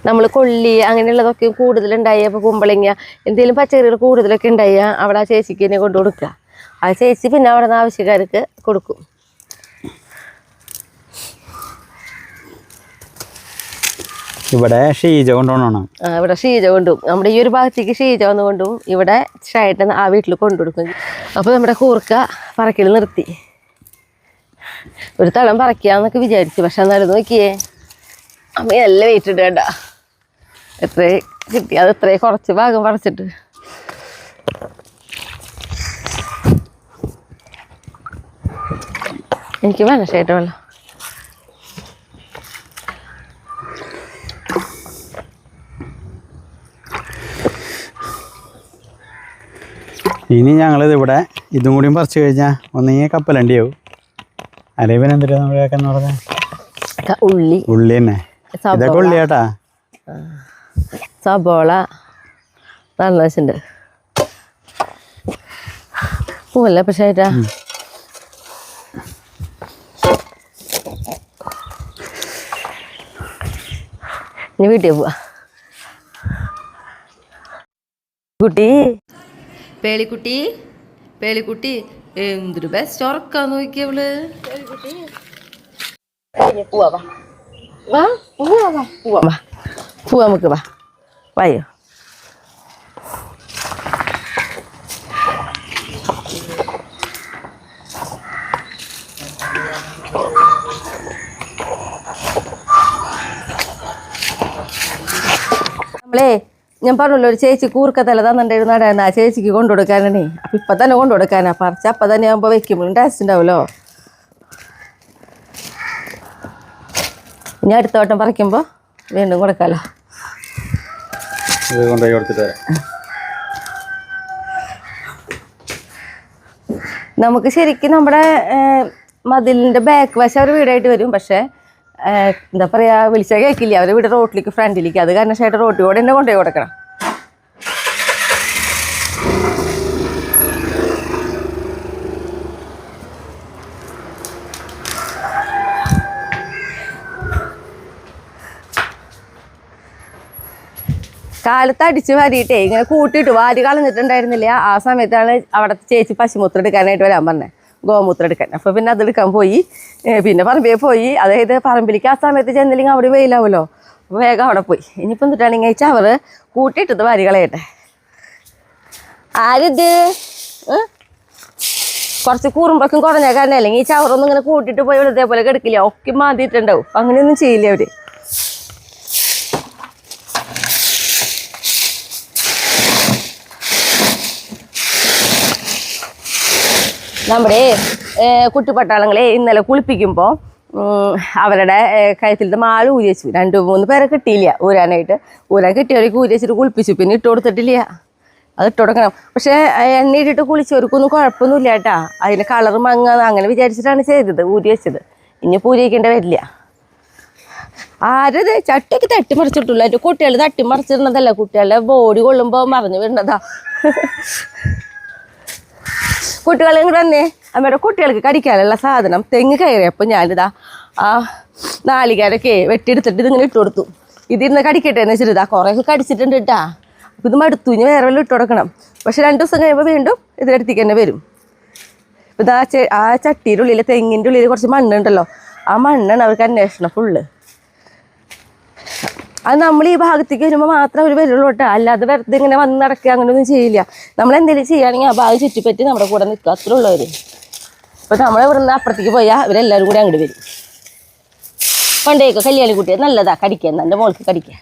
നമ്മൾ കൊള്ളി അങ്ങനെയുള്ളതൊക്കെ കൂടുതലുണ്ടായി. അപ്പോൾ കുമ്പളങ്ങ എന്തെങ്കിലും പച്ചക്കറികൾ കൂടുതലൊക്കെ ഉണ്ടായി അവിടെ ആ ചേച്ചിക്ക് തന്നെ കൊണ്ടു കൊടുക്കുക. ആ ചേച്ചി പിന്നെ അവിടെ നിന്ന് ആവശ്യക്കാർക്ക് കൊടുക്കും. ഇവിടെ ഷീജ കൊണ്ടുപോകണം. ഇവിടെ ഷീജ കൊണ്ടുപോകും. നമ്മുടെ ഈ ഒരു ഭാഗത്തേക്ക് ഷീജ വന്ന് കൊണ്ടുപോകും. ഇവിടെ ഷായേട്ടൻ ആ വീട്ടിൽ കൊണ്ടുകൊടുക്കും. അപ്പോൾ നമ്മുടെ കൂർക്ക പറക്കൽ നിർത്തി. ഒരു തളം പറക്കാന്നൊക്കെ വിചാരിച്ചു. പക്ഷെ എന്നാലും നോക്കിയേ അമ്മ നല്ല വെയിറ്റ് ഇട്ട് കേട്ടാ. എത്ര കിട്ടി? അത് എത്ര കുറച്ച് ഭാഗം പറിച്ചിട്ട്. എനിക്ക് വേണം ഷായേട്ടൻ വെള്ളം. ഇനി ഞങ്ങളിത് ഇവിടെ ഇതും കൂടിയും പറിച്ചു കഴിഞ്ഞാൽ ഒന്നെങ്കിൽ കപ്പലണ്ടിയാവും, അല്ലെങ്കിൽ പിന്നെ എന്തിനാ നമ്മൾ കേൾക്കാന്ന് പറഞ്ഞാൽ ഉള്ളി തന്നെ. ഇതൊക്കെ ഉള്ളി കേട്ടാ. സബോള നല്ല വെച്ചിട്ടുണ്ട്. പൂവല്ലേ പക്ഷേ ഏട്ടാ. ഇനി വീട്ടിൽ പോവാ. കുട്ടി പേളിക്കുട്ടി എന്തൊരു ബെസ്റ്റ് ഉറക്കാന്ന് നോക്കിയവള്. പോവാ നമുക്ക് വായോ. നമ്മളേ ഞാൻ പറഞ്ഞല്ലോ ഒരു ചേച്ചി കൂർക്കത്തല തന്നിട്ടുണ്ടായിരുന്നു നടാൻ. ആ ചേച്ചിക്ക് കൊണ്ടുകൊടുക്കാനാണേ. അപ്പം ഇപ്പം തന്നെ കൊണ്ടുകൊടുക്കാനാ. പറിച്ച് അപ്പം തന്നെ ആകുമ്പോൾ വെക്കുമ്പോഴും ടേസ്റ്റ് ഉണ്ടാവുമല്ലോ. ഇനി അടുത്ത വട്ടം പറിക്കുമ്പോൾ വീണ്ടും കൊടുക്കാമല്ലോ. ഇത് കൊണ്ടുപോയി കൊടുത്തിട്ട് നമുക്ക് ശരിക്കും നമ്മുടെ മതിലിൻ്റെ ബാക്ക് വശം അവർ വീടായിട്ട് വരും. പക്ഷേ എന്താ പറയുക, വിളിച്ചാൽ കേൾക്കില്ല. അവർ വീട് റോട്ടിലേക്ക് ഫ്രണ്ടിലേക്ക്, അത് കാരണം ചേട്ടൻ റോട്ടിലൂടെ തന്നെ കൊണ്ടുപോയി കൊടുക്കണം. കാലത്ത് അടിച്ച് വാരിയിട്ടേ ഇങ്ങനെ കൂട്ടിയിട്ട് വാരി കളഞ്ഞിട്ടുണ്ടായിരുന്നില്ല. ആ സമയത്താണ് അവിടുത്തെ ചേച്ചി പശുമൂത്രം എടുക്കാനായിട്ട് വരാൻ പറഞ്ഞത്, ഗോമൂത്രം എടുക്കാൻ. അപ്പോൾ പിന്നെ അതെടുക്കാൻ പോയി. പിന്നെ പറമ്പിൽ പോയി. അതായത് പറമ്പിലേക്ക് ആ സമയത്ത് ചെന്നില്ലെങ്കിൽ അവിടെ വെയിലാവുമല്ലോ. അപ്പോൾ വേഗം അവിടെ പോയി. ഇനിയിപ്പോൾ എന്നിട്ടാണെങ്കിൽ ചവർ കൂട്ടിയിട്ടത് വാരി കളയട്ടെ. ആരിത് കുറച്ച് കൂറുമ്പോഴേക്കും കുറഞ്ഞ കാരണം അല്ലെങ്കിൽ ഈ ചവറൊന്നും ഇങ്ങനെ കൂട്ടിയിട്ട് പോയി ഇതേപോലെ കിടക്കില്ല, ഒക്കെ മാന്തിയിട്ടുണ്ടാവും. അങ്ങനെയൊന്നും ചെയ്യില്ല അവർ. നമ്മുടെ കുട്ടിപ്പട്ടാളങ്ങളെ ഇന്നലെ കുളിപ്പിക്കുമ്പോൾ അവരുടെ കഴുത്തിലത്തെ മാല ഊരി വെച്ചു. 2-3 പേരെ കിട്ടിയില്ല ഊരാനായിട്ട്. ഊരാൻ കിട്ടിയവർക്ക് ഊരി വെച്ചിട്ട് കുളിപ്പിച്ചു. പിന്നെ ഇട്ട് കൊടുത്തിട്ടില്ല, അത് ഇട്ട് കൊടുക്കണം. പക്ഷേ എണ്ണ ഇട്ടിട്ട് കുളിച്ചവർക്കൊന്നും കുഴപ്പമൊന്നുമില്ല കേട്ടാ. അതിന് കളർ മങ്ങ അങ്ങനെ വിചാരിച്ചിട്ടാണ് ചെയ്തത്, ഊരി വെച്ചത്. ഇനി പൂരിക്കേണ്ട വരില്ല. ആരത് ചട്ടിയൊക്കെ തട്ടിമറിച്ചിട്ടുള്ളൂ. എൻ്റെ കുട്ടികൾ തട്ടിമറിച്ചിരുന്നതല്ല, കുട്ടികളുടെ ബോഡി കൊള്ളുമ്പോൾ മറിഞ്ഞു വീണതാ. കുട്ടികളെ കൂടെ വന്നേ. അമ്മയുടെ കുട്ടികൾക്ക് കടിക്കാനുള്ള സാധനം തെങ്ങ് കയറിയപ്പോൾ ഞാനിതാ ആ നാളികേരൊക്കെ വെട്ടിയെടുത്തിട്ട് ഇതിങ്ങനെ ഇട്ട് കൊടുത്തു. ഇതിരുന്ന് കടിക്കട്ടെ എന്ന് വെച്ചിട്ട് ഇതാ കുറേയൊക്കെ കടിച്ചിട്ടുണ്ട് കേട്ടാ. അപ്പോൾ ഇത് മടുത്തു, ഇനി വേറെ വല്ലതും ഇട്ട് കൊടുക്കണം. പക്ഷെ 2 ദിവസം കഴിയുമ്പോൾ വീണ്ടും ഇതിനടുത്തേക്ക് തന്നെ വരും. ഇപ്പം ഇതാ ആ ചട്ടിയുടെ ഉള്ളിൽ, തെങ്ങിൻ്റെ ഉള്ളിൽ കുറച്ച് മണ്ണുണ്ടല്ലോ, ആ മണ്ണാണ് അവർക്ക് അന്വേഷണം ഫുള്ള്. അത് നമ്മൾ ഈ ഭാഗത്തേക്ക് വരുമ്പോൾ മാത്രം അവർ വരുള്ളൂ കേട്ടോ. അല്ലാതെ വെറുതെ ഇങ്ങനെ വന്ന് നടക്കുക അങ്ങനെയൊന്നും ചെയ്യില്ല. നമ്മൾ എന്തെങ്കിലും ചെയ്യുകയാണെങ്കിൽ ആ ഭാഗം ചുറ്റിപ്പറ്റി നമ്മുടെ കൂടെ നിൽക്കുക, അത്രേ ഉള്ളവർ. അപ്പോൾ നമ്മൾ ഇവിടെ നിന്ന് അപ്പുറത്തേക്ക് പോയാൽ ഇവരെല്ലാവരും കൂടി അങ്ങോട്ട് വരും. കൊണ്ടേക്കോ കല്യാണി കുട്ടിയെ, നല്ലതാ കടിക്കാൻ, എൻ്റെ മോൾക്ക് കടിക്കാൻ.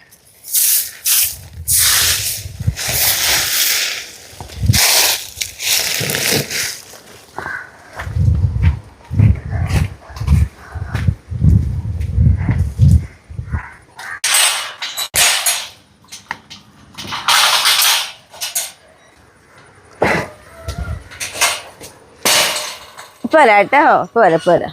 പോരാ കേട്ടോ, പോരാ പോരാ.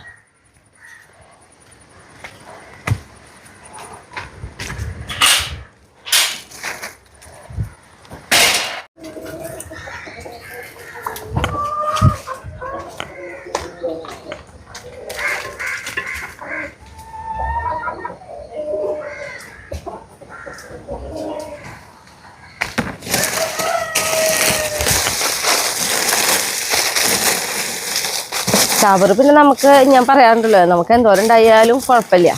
ചവർ പിന്നെ നമുക്ക്, ഞാൻ പറയാറുണ്ടല്ലോ, നമുക്ക് എന്തോരം ഉണ്ടായാലും കുഴപ്പമില്ല.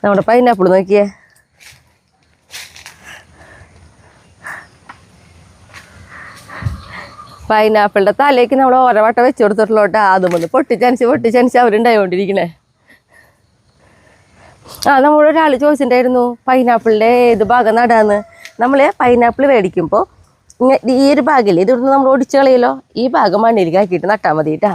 നമ്മുടെ പൈനാപ്പിൾ നോക്കിയേ, പൈനാപ്പിളിൻ്റെ തലേക്ക് നമ്മൾ ഓരോ വട്ടം വെച്ച് കൊടുത്തിട്ടുള്ളോട്ടാ. അതുമൊന്ന് പൊട്ടിച്ചനച്ച് അവരുണ്ടായിക്കൊണ്ടിരിക്കണേ. നമ്മളോട് ഒരാൾ ചോദിച്ചിട്ടുണ്ടായിരുന്നു പൈനാപ്പിളിൻ്റെ ഏത് ഭാഗം നടാന്ന്. നമ്മൾ പൈനാപ്പിൾ മേടിക്കുമ്പോൾ ഈ ഒരു ഭാഗമില്ലേ, ഇതൊന്ന് നമ്മൾ ഒടിച്ച് കളയല്ലോ, ഈ ഭാഗം മണ്ണിലേക്ക് ആക്കിയിട്ട് നട്ടാൽ മതി കേട്ടാ.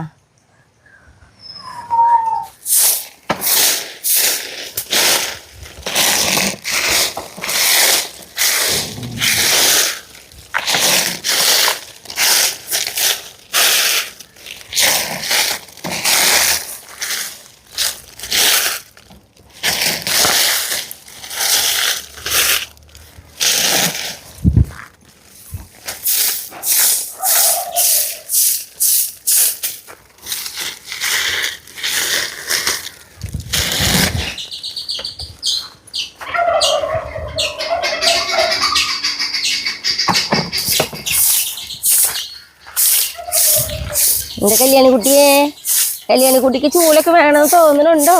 എൻ്റെ കല്യാണിക്കുട്ടിക്ക് ചൂലൊക്കെ വേണമെന്ന് തോന്നുന്നുണ്ടോ?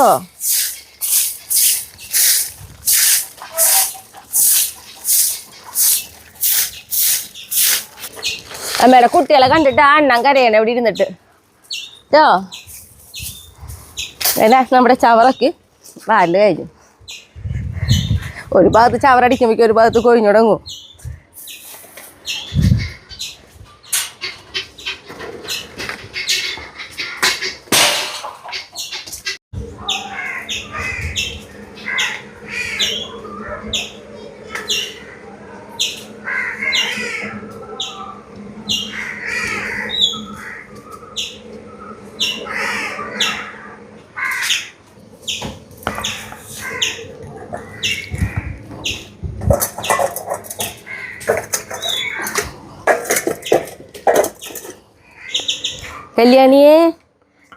അമ്മയുടെ കുട്ടികളെ കണ്ടിട്ട് ആ അണ്ണൻ കരയണം ഇവിടെ ഇരുന്നിട്ട് കേട്ടോ. നമ്മുടെ ചവറൊക്കെ വാല് കഴിഞ്ഞു. ഒരു ഭാഗത്ത് ചവറടിക്കുമ്പോഴേക്കും ഒരു ഭാഗത്ത് കൊഴിഞ്ഞു തുടങ്ങും. കല്യാണിയെ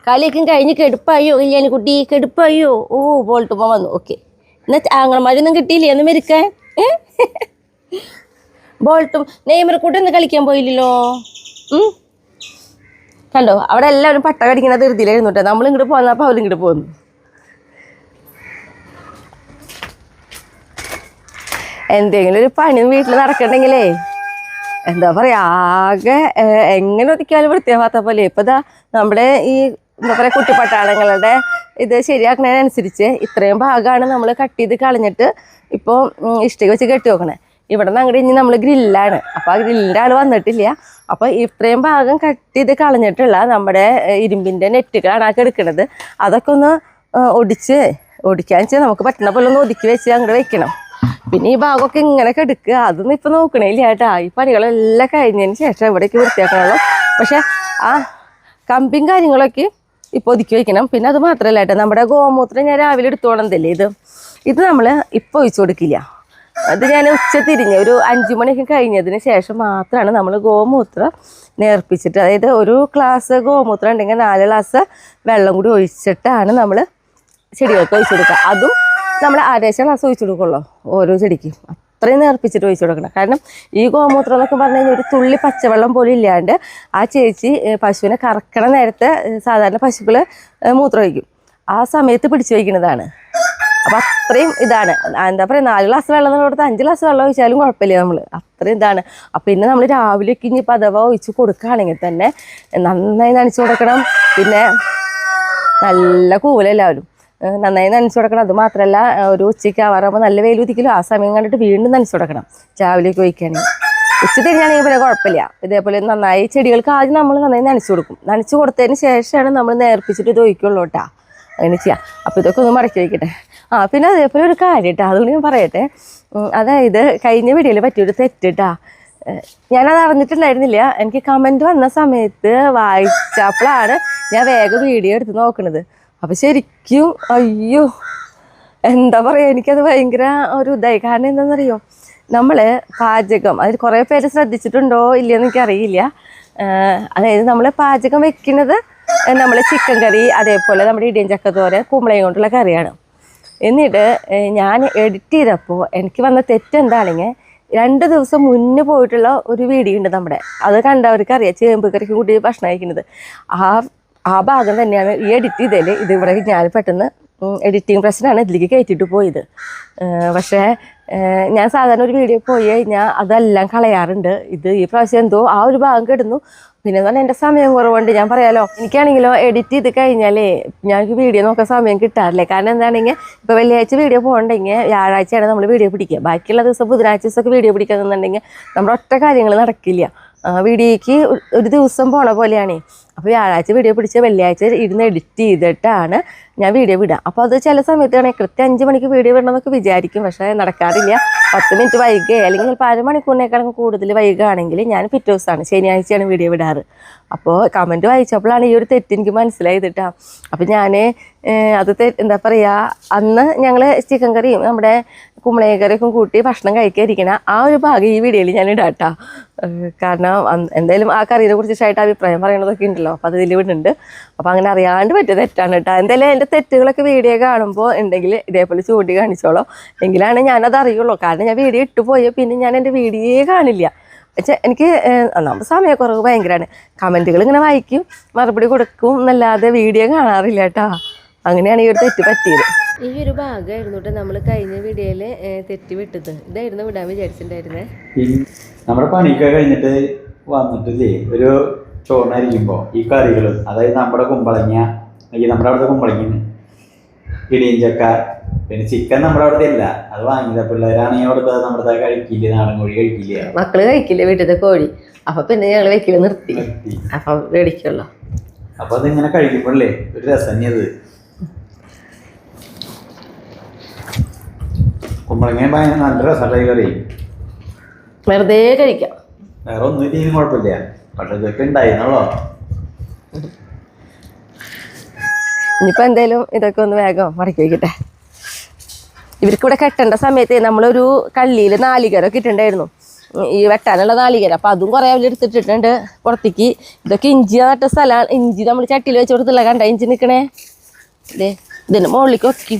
കളിയൊക്കെ കഴിഞ്ഞ് കെടുപ്പായോ കല്യാണി കുട്ടി? കെടുപ്പായോ? ഓ ബോൾട്ടുമ്പോൾ വന്നു. ഓക്കെ, എന്നാൽ ആങ്ങളമാരൊന്നും കിട്ടിയില്ലേ ഒന്ന് മെരുക്കാൻ? ബോൾട്ടും നെയ്മർ കൂട്ടി ഒന്ന് കളിക്കാൻ പോയില്ലല്ലോ. കണ്ടോ, അവിടെ എല്ലാവരും പട്ട കടിക്കണ ധൃതിയിലായിരുന്നു കേട്ടോ. നമ്മളിങ്ങോട്ട് പോന്നപ്പോൾ അവരിങ്ങോട്ട് പോന്നു. എന്തെങ്കിലും ഒരു പണിയും വീട്ടിൽ നടക്കണ്ടെങ്കിലേ എന്താ പറയുക, ആകെ എങ്ങനെ ഒതുക്കിയാലും വൃത്തിയാവാത്ത പോലെ. ഇപ്പോൾ ഇതാ നമ്മുടെ ഈ എന്താ പറയുക കുട്ടിപ്പട്ടാളങ്ങളുടെ ഇത് ശരിയാക്കുന്നതിനനുസരിച്ച് ഇത്രയും ഭാഗമാണ് നമ്മൾ കട്ട് ചെയ്ത് കളഞ്ഞിട്ട് ഇപ്പോൾ ഇഷ്ടിക വെച്ച് കെട്ടി വെക്കണേ. ഇവിടെ നിന്ന് അങ്ങോട്ട് ഇനി നമ്മൾ ഗ്രില്ലാണ്. അപ്പോൾ ആ ഗ്രില്ലിൻ്റെ ആൾ വന്നിട്ടില്ല. അപ്പോൾ ഇത്രയും ഭാഗം കട്ട് ചെയ്ത് കളഞ്ഞിട്ടുള്ള നമ്മുടെ ഇരുമ്പിൻ്റെ നെറ്റുകളാണ് ആ എടുക്കുന്നത്. അതൊക്കെ ഒന്ന് ഒടിക്കാന്ന് വെച്ചാൽ നമുക്ക് പറ്റുന്ന പോലെ ഒന്ന് ഒതുക്കി വെച്ച് അങ്ങോട്ട് വെക്കണം. പിന്നെ ഈ ഭാഗമൊക്കെ ഇങ്ങനെയൊക്കെ എടുക്കുക, അതൊന്നും ഇപ്പം നോക്കണില്ല കേട്ടാ. ഈ പണികളെല്ലാം കഴിഞ്ഞതിന് ശേഷം ഇവിടേക്ക് വൃത്തിയാക്കണമല്ലോ. പക്ഷെ ആ കമ്പിയും കാര്യങ്ങളൊക്കെ ഇപ്പോൾ ഒതുക്കി വയ്ക്കണം. പിന്നെ അത് മാത്രമല്ല കേട്ടോ, നമ്മുടെ ഗോമൂത്രം ഞാൻ രാവിലെ എടുത്തോളന്നില്ലേ, ഇത് നമ്മൾ ഇപ്പോൾ ഒഴിച്ചു കൊടുക്കില്ല. അത് ഞാൻ ഉച്ച തിരിഞ്ഞ് ഒരു 5 മണിയൊക്കെ കഴിഞ്ഞതിന് ശേഷം മാത്രമാണ് നമ്മൾ ഗോമൂത്രം നേർപ്പിച്ചിട്ട്, അതായത് ഒരു ഗ്ലാസ് ഗോമൂത്രം ഉണ്ടെങ്കിൽ 4 ഗ്ലാസ് വെള്ളം കൂടി ഒഴിച്ചിട്ടാണ് നമ്മൾ ചെടികൾക്ക് ഒഴിച്ചു കൊടുക്കുക. അതും നമ്മൾ 1/2 ഗ്ലാസ് ഒഴിച്ചു കൊടുക്കുള്ളൂ ഓരോ ചെടിക്കും. അത്രയും നേർപ്പിച്ചിട്ട് ഒഴിച്ചു കൊടുക്കണം. കാരണം ഈ ഗോമൂത്രം എന്നൊക്കെ പറഞ്ഞു കഴിഞ്ഞാൽ ഒരു തുള്ളി പച്ചവെള്ളം പോലും ഇല്ലാണ്ട് ആ ചേച്ചി പശുവിനെ കറക്കണ നേരത്തെ സാധാരണ പശുക്കൾ മൂത്രം ഒഴിക്കും, ആ സമയത്ത് പിടിച്ചു വയ്ക്കുന്നതാണ്. അപ്പം അത്രയും ഇതാണ്. എന്താ പറയുക, 4 ഗ്ലാസ് വെള്ളം എന്ന് കൊടുത്ത് 5 ഗ്ലാസ് വെള്ളം ഒഴിച്ചാലും കുഴപ്പമില്ല. നമ്മൾ അത്രയും ഇതാണ്. അപ്പം പിന്നെ നമ്മൾ രാവിലേക്ക് ഇനി പദവ ഒഴിച്ച് കൊടുക്കുകയാണെങ്കിൽ തന്നെ നന്നായി നനച്ചു കൊടുക്കണം. പിന്നെ നല്ല കൂലെല്ലാവരും നന്നായി നനച്ചു കൊടുക്കണം. അത് മാത്രമല്ല, ഒരു ഉച്ചയ്ക്ക് ആവാറാകുമ്പോൾ നല്ല വെയിൽ ഉദിക്കലും ആ സമയം കണ്ടിട്ട് വീണ്ടും നനച്ചു കൊടുക്കണം രാവിലേക്ക് ഒഴിക്കുകയാണെങ്കിൽ. ഉച്ച തിരിഞ്ഞാണെങ്കിൽ പിന്നെ കുഴപ്പമില്ല. ഇതേപോലെ നന്നായി ചെടികൾക്ക് ആദ്യം നമ്മൾ നന്നായി നനച്ചു കൊടുക്കും. നനച്ചു കൊടുത്തതിന് ശേഷമാണ് നമ്മൾ നേർപ്പിച്ചിട്ട് ഇത് ഒഴിക്കുള്ളൂ കേട്ടോ. അങ്ങനെ ചെയ്യാം. അപ്പോൾ ഇതൊക്കെ ഒന്ന് മടക്കി വയ്ക്കട്ടെ. പിന്നെ അതേപോലെ ഒരു കാര്യം കേട്ടോ, അതുകൊണ്ട് ഞാൻ പറയട്ടെ. അതായത് കഴിഞ്ഞ വീഡിയോയിൽ പറ്റിയൊരു തെറ്റിട്ടാ, ഞാനത് അറിഞ്ഞിട്ടുണ്ടായിരുന്നില്ല. എനിക്ക് കമൻറ്റ് വന്ന സമയത്ത് വായിച്ചപ്പോഴാണ് ഞാൻ വേഗം വീഡിയോ എടുത്ത് നോക്കണത്. അപ്പം ശരിക്കും അയ്യോ എന്താ പറയുക, എനിക്കത് ഭയങ്കര ഒരു ഇതായി. കാരണം എന്താണെന്നറിയോ, നമ്മൾ പാചകം അതിൽ കുറേ പേര് ശ്രദ്ധിച്ചിട്ടുണ്ടോ ഇല്ലയെന്ന് എനിക്കറിയില്ല. അതായത് നമ്മൾ പാചകം വെക്കുന്നത് നമ്മൾ ചിക്കൻ കറി, അതേപോലെ നമ്മുടെ ഇടിയൻ ചക്കത്തോരൻ, കുമ്പളയും കൊണ്ടുള്ള കറിയാണ്. എന്നിട്ട് ഞാൻ എഡിറ്റ് ചെയ്തപ്പോൾ എനിക്ക് വന്ന തെറ്റെന്താണെങ്കിൽ, 2 ദിവസം മുന്നേ പോയിട്ടുള്ള ഒരു വീഡിയോ ഉണ്ട് നമ്മുടെ, അത് കണ്ടവർക്ക് അറിയാം, ചേമ്പ് കറിക്ക് കൂട്ടി ഭക്ഷണം കഴിക്കുന്നത്. ആ ഭാഗം തന്നെയാണ് ഈ എഡിറ്റ് ചെയ്തതിൽ. ഇതിവിടെ ഞാൻ പെട്ടെന്ന് എഡിറ്റിംഗ് പ്രശ്നമാണ് ഇതിലേക്ക് കയറ്റിയിട്ട് പോയത്. പക്ഷേ ഞാൻ സാധാരണ ഒരു വീഡിയോ പോയി കഴിഞ്ഞാൽ അതെല്ലാം കളയാറുണ്ട്. ഈ പ്രാവശ്യം എന്തോ ആ ഒരു ഭാഗം കിടന്നു. പിന്നെ എന്ന് പറഞ്ഞാൽ എൻ്റെ സമയം കുറവുണ്ട്. ഞാൻ പറയാലോ, എനിക്കാണെങ്കിലോ എഡിറ്റ് ചെയ്ത് കഴിഞ്ഞാലേ ഞങ്ങൾക്ക് വീഡിയോ നോക്കാൻ സമയം കിട്ടാറില്ല. കാരണം എന്താണെങ്കിൽ ഇപ്പോൾ വെള്ളിയാഴ്ച വീഡിയോ പോകണമെങ്കിൽ വ്യാഴാഴ്ചയാണ് നമ്മൾ വീഡിയോ പിടിക്കുക. ബാക്കിയുള്ള ദിവസം ബുധനാഴ്ച ദിവസമൊക്കെ വീഡിയോ പിടിക്കുകയെന്നുണ്ടെങ്കിൽ നമ്മുടെ ഒറ്റ കാര്യങ്ങൾ നടക്കില്ല. വീഡിയോയ്ക്ക് ഒരു ദിവസം പോണ പോലെയാണ്. അപ്പോൾ വ്യാഴാഴ്ച വീഡിയോ പിടിച്ച് വെള്ളിയാഴ്ച ഇരുന്ന് എഡിറ്റ് ചെയ്തിട്ടാണ് ഞാൻ വീഡിയോ വിടുക. അപ്പോൾ അത് ചില സമയത്താണ് കൃത്യം 5 മണിക്ക് വീഡിയോ വിടണമെന്നൊക്കെ വിചാരിക്കും, പക്ഷേ നടക്കാറില്ല. 10 മിനിറ്റ് വൈകുക അല്ലെങ്കിൽ ചിലപ്പോൾ അരമണിക്കൂറിനേക്കാളും കൂടുതൽ വൈകുകയാണെങ്കിൽ ഞാൻ പിറ്റേ ദിവസമാണ് ശനിയാഴ്ചയാണ് വീഡിയോ വിടാറ്. അപ്പോൾ കമൻറ്റ് വായിച്ചപ്പോഴാണ് ഈ ഒരു തെറ്റ് എനിക്ക് മനസ്സിലായത് കേട്ടോ. അപ്പോൾ ഞാൻ അത് എന്താ പറയുക, അന്ന് ഞങ്ങൾ ചിക്കൻ കറിയും നമ്മുടെ കുമ്പളങ്ങ കറിയൊക്കെ കൂട്ടി ഭക്ഷണം കഴിക്കാതിരിക്കണ ആ ഒരു ഭാഗം ഈ വീഡിയോയിൽ ഞാൻ ഇടാം കേട്ടോ. കാരണം എന്തായാലും ആ കറിയെ കുറിച്ചിട്ടായിട്ട് അഭിപ്രായം പറയണതൊക്കെ ഉണ്ടല്ലോ, അപ്പോൾ അതിൽ വിടുന്നുണ്ട്. അപ്പോൾ അങ്ങനെ അറിയാണ്ട് പറ്റിയ തെറ്റാണ് കേട്ടോ. എന്തായാലും എൻ്റെ തെറ്റുകളൊക്കെ വീഡിയോ കാണുമ്പോൾ ഉണ്ടെങ്കിൽ ഇതേപോലെ ചൂണ്ടി കാണിച്ചോളൂ, എങ്കിലാണ് ഞാനത് അറിയുള്ളൂ. കാരണം ഞാൻ വീഡിയോ ഇട്ട് പോയാൽ പിന്നെ ഞാൻ എൻ്റെ വീഡിയോയെ കാണില്ല. പക്ഷേ എനിക്ക് നമ്മുടെ സമയക്കുറവ് ഭയങ്കരമാണ്. കമൻറ്റുകൾ ഇങ്ങനെ വായിക്കും, മറുപടി കൊടുക്കും എന്നല്ലാതെ വീഡിയോ കാണാറില്ല കേട്ടോ. അങ്ങനെയാണ് ഈ ഒരു തെറ്റ് പറ്റിയത്. ഈ ഒരു ഭാഗമായിരുന്നു കേട്ടോ നമ്മൾ കഴിഞ്ഞ വീഡിയോയിൽ തെറ്റ് വിട്ടത്. ഇതായിരുന്നു വിടാൻ വിചാരിച്ചിട്ടുണ്ടായിരുന്നേ. നമ്മുടെ പണിയൊക്കെ കഴിഞ്ഞിട്ട് വന്നിട്ടില്ലേ, ഒരു ചോറിനായിരിക്കുമ്പോൾ ഈ കറികളും, അതായത് നമ്മുടെ കുമ്പളങ്ങ, അല്ലെങ്കിൽ നമ്മുടെ അവിടുത്തെ കുമ്പളങ്ങ, ഇടിയഞ്ചക്ക, പിന്നെ ചിക്കൻ നമ്മുടെ അവിടുത്തെ ഇല്ല, അത് വാങ്ങിയത് പിള്ളേരാണെങ്കിൽ അവിടുത്തെ നമ്മുടെ കഴിക്കില്ല, നാടൻ കോഴി കഴിക്കില്ല, മക്കള് കഴിക്കില്ല വീട്ടിലത്തെ കോഴി. അപ്പൊ പിന്നെ ഞങ്ങൾ വെക്കല് നിർത്തി. അപ്പൊ മേടിക്കുള്ളൂ. അപ്പൊ അതിങ്ങനെ കഴിക്കുമ്പോഴല്ലേ ഒരു രസം. അത് കുമ്പളങ്ങ ഭയങ്കര നല്ല രസമുള്ള കറി, വെറുതെ കഴിക്കാം, വേറെ ഒന്നും ഇല്ലെങ്കിലും കുഴപ്പമില്ല. പക്ഷെ ഇതൊക്കെ ഉണ്ടായിരുന്നല്ലോ. ഇനിയിപ്പോൾ എന്തായാലും ഇതൊക്കെ ഒന്ന് വേഗം മടക്കി വയ്ക്കട്ടെ. ഇവർക്കിവിടെ കെട്ടേണ്ട സമയത്ത് നമ്മളൊരു കള്ളിയിൽ നാളികേരമൊക്കെ ഇട്ടുണ്ടായിരുന്നു, ഈ വെട്ടാനുള്ള നാളികേരം. അപ്പോൾ അതും കുറേ അവർ എടുത്തിട്ടിട്ടുണ്ട് പുറത്തേക്ക്. ഇതൊക്കെ ഇഞ്ചി നട്ട സ്ഥലമാണ്. ഇഞ്ചി നമ്മൾ ചട്ടിയിൽ വെച്ച് കൊടുത്തില്ല, കണ്ട ഇഞ്ചി നിൽക്കണേ. ഇതേ ഇതിന് മുകളിലേക്ക് ഒക്കെ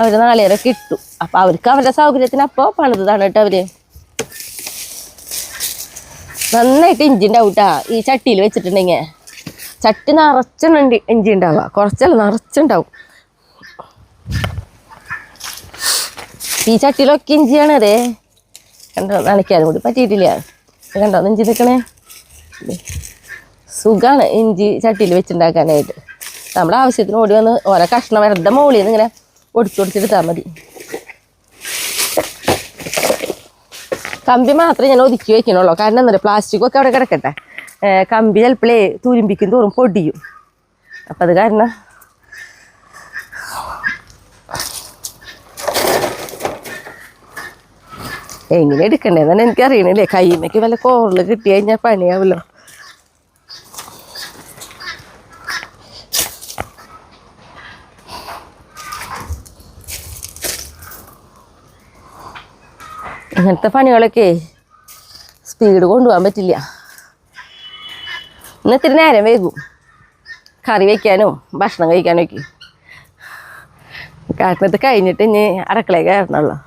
അവർ നാളികേരമൊക്കെ ഇട്ടു. അപ്പോൾ അവർക്ക് അവരുടെ സൗകര്യത്തിന് അപ്പോൾ പണിതാണ് കേട്ടോ അവർ. നന്നായിട്ട് ഇഞ്ചി ഉണ്ടാവും കേട്ടോ ഈ ചട്ടിയിൽ വെച്ചിട്ടുണ്ടെങ്കിൽ. ചട്ടി നിറച്ചുണ്ട് ഇഞ്ചി ഉണ്ടാവുക, കുറച്ചല്ല നിറച്ചുണ്ടാവും. ഈ ചട്ടിയിലൊക്കെ ഇഞ്ചിയാണ്. അതേ കണ്ടോ, നനയ്ക്കാനും കൂടി പറ്റിയിട്ടില്ല. കണ്ടോ ഇഞ്ചി നിൽക്കണേ. സുഖമാണ് ഇഞ്ചി ചട്ടിയിൽ വെച്ചുണ്ടാക്കാനായിട്ട്. നമ്മുടെ ആവശ്യത്തിന് ഓടി വന്ന് ഓരോ കഷ്ണം വെറുതെ മുകളിൽ നിന്ന് ഇങ്ങനെ ഒടിച്ചൊടിച്ചെടുത്താൽ മതി. കമ്പി മാത്രമേ ഞാൻ ഒതുക്കി വയ്ക്കണുള്ളൂ. കാരണം എന്താ പറയുക, പ്ലാസ്റ്റിക്കൊക്കെ അവിടെ കിടക്കട്ടെ. കമ്പി ചിലപ്പോഴേ തുരുമ്പിക്കും തോറും പൊടിയും. അപ്പം അത് കാരണം എങ്ങനെ എടുക്കണ്ടേന്ന് എനിക്കറിയണില്ലേ. കൈമയ്ക്ക് വല്ല കോറിൽ കിട്ടി കഴിഞ്ഞാൽ പണിയാവല്ലോ. ഇങ്ങനത്തെ പണികളൊക്കെ സ്പീഡ് കൊണ്ടുപോകാൻ പറ്റില്ല. ഇന്ന് ഇത്തിരി നേരം വൈകും കറി വയ്ക്കാനും ഭക്ഷണം കഴിക്കാനും ഒക്കെ. കാരണം ഇത് കഴിഞ്ഞിട്ട് ഇനി അടുക്കളയിൽ കയറണമല്ലോ.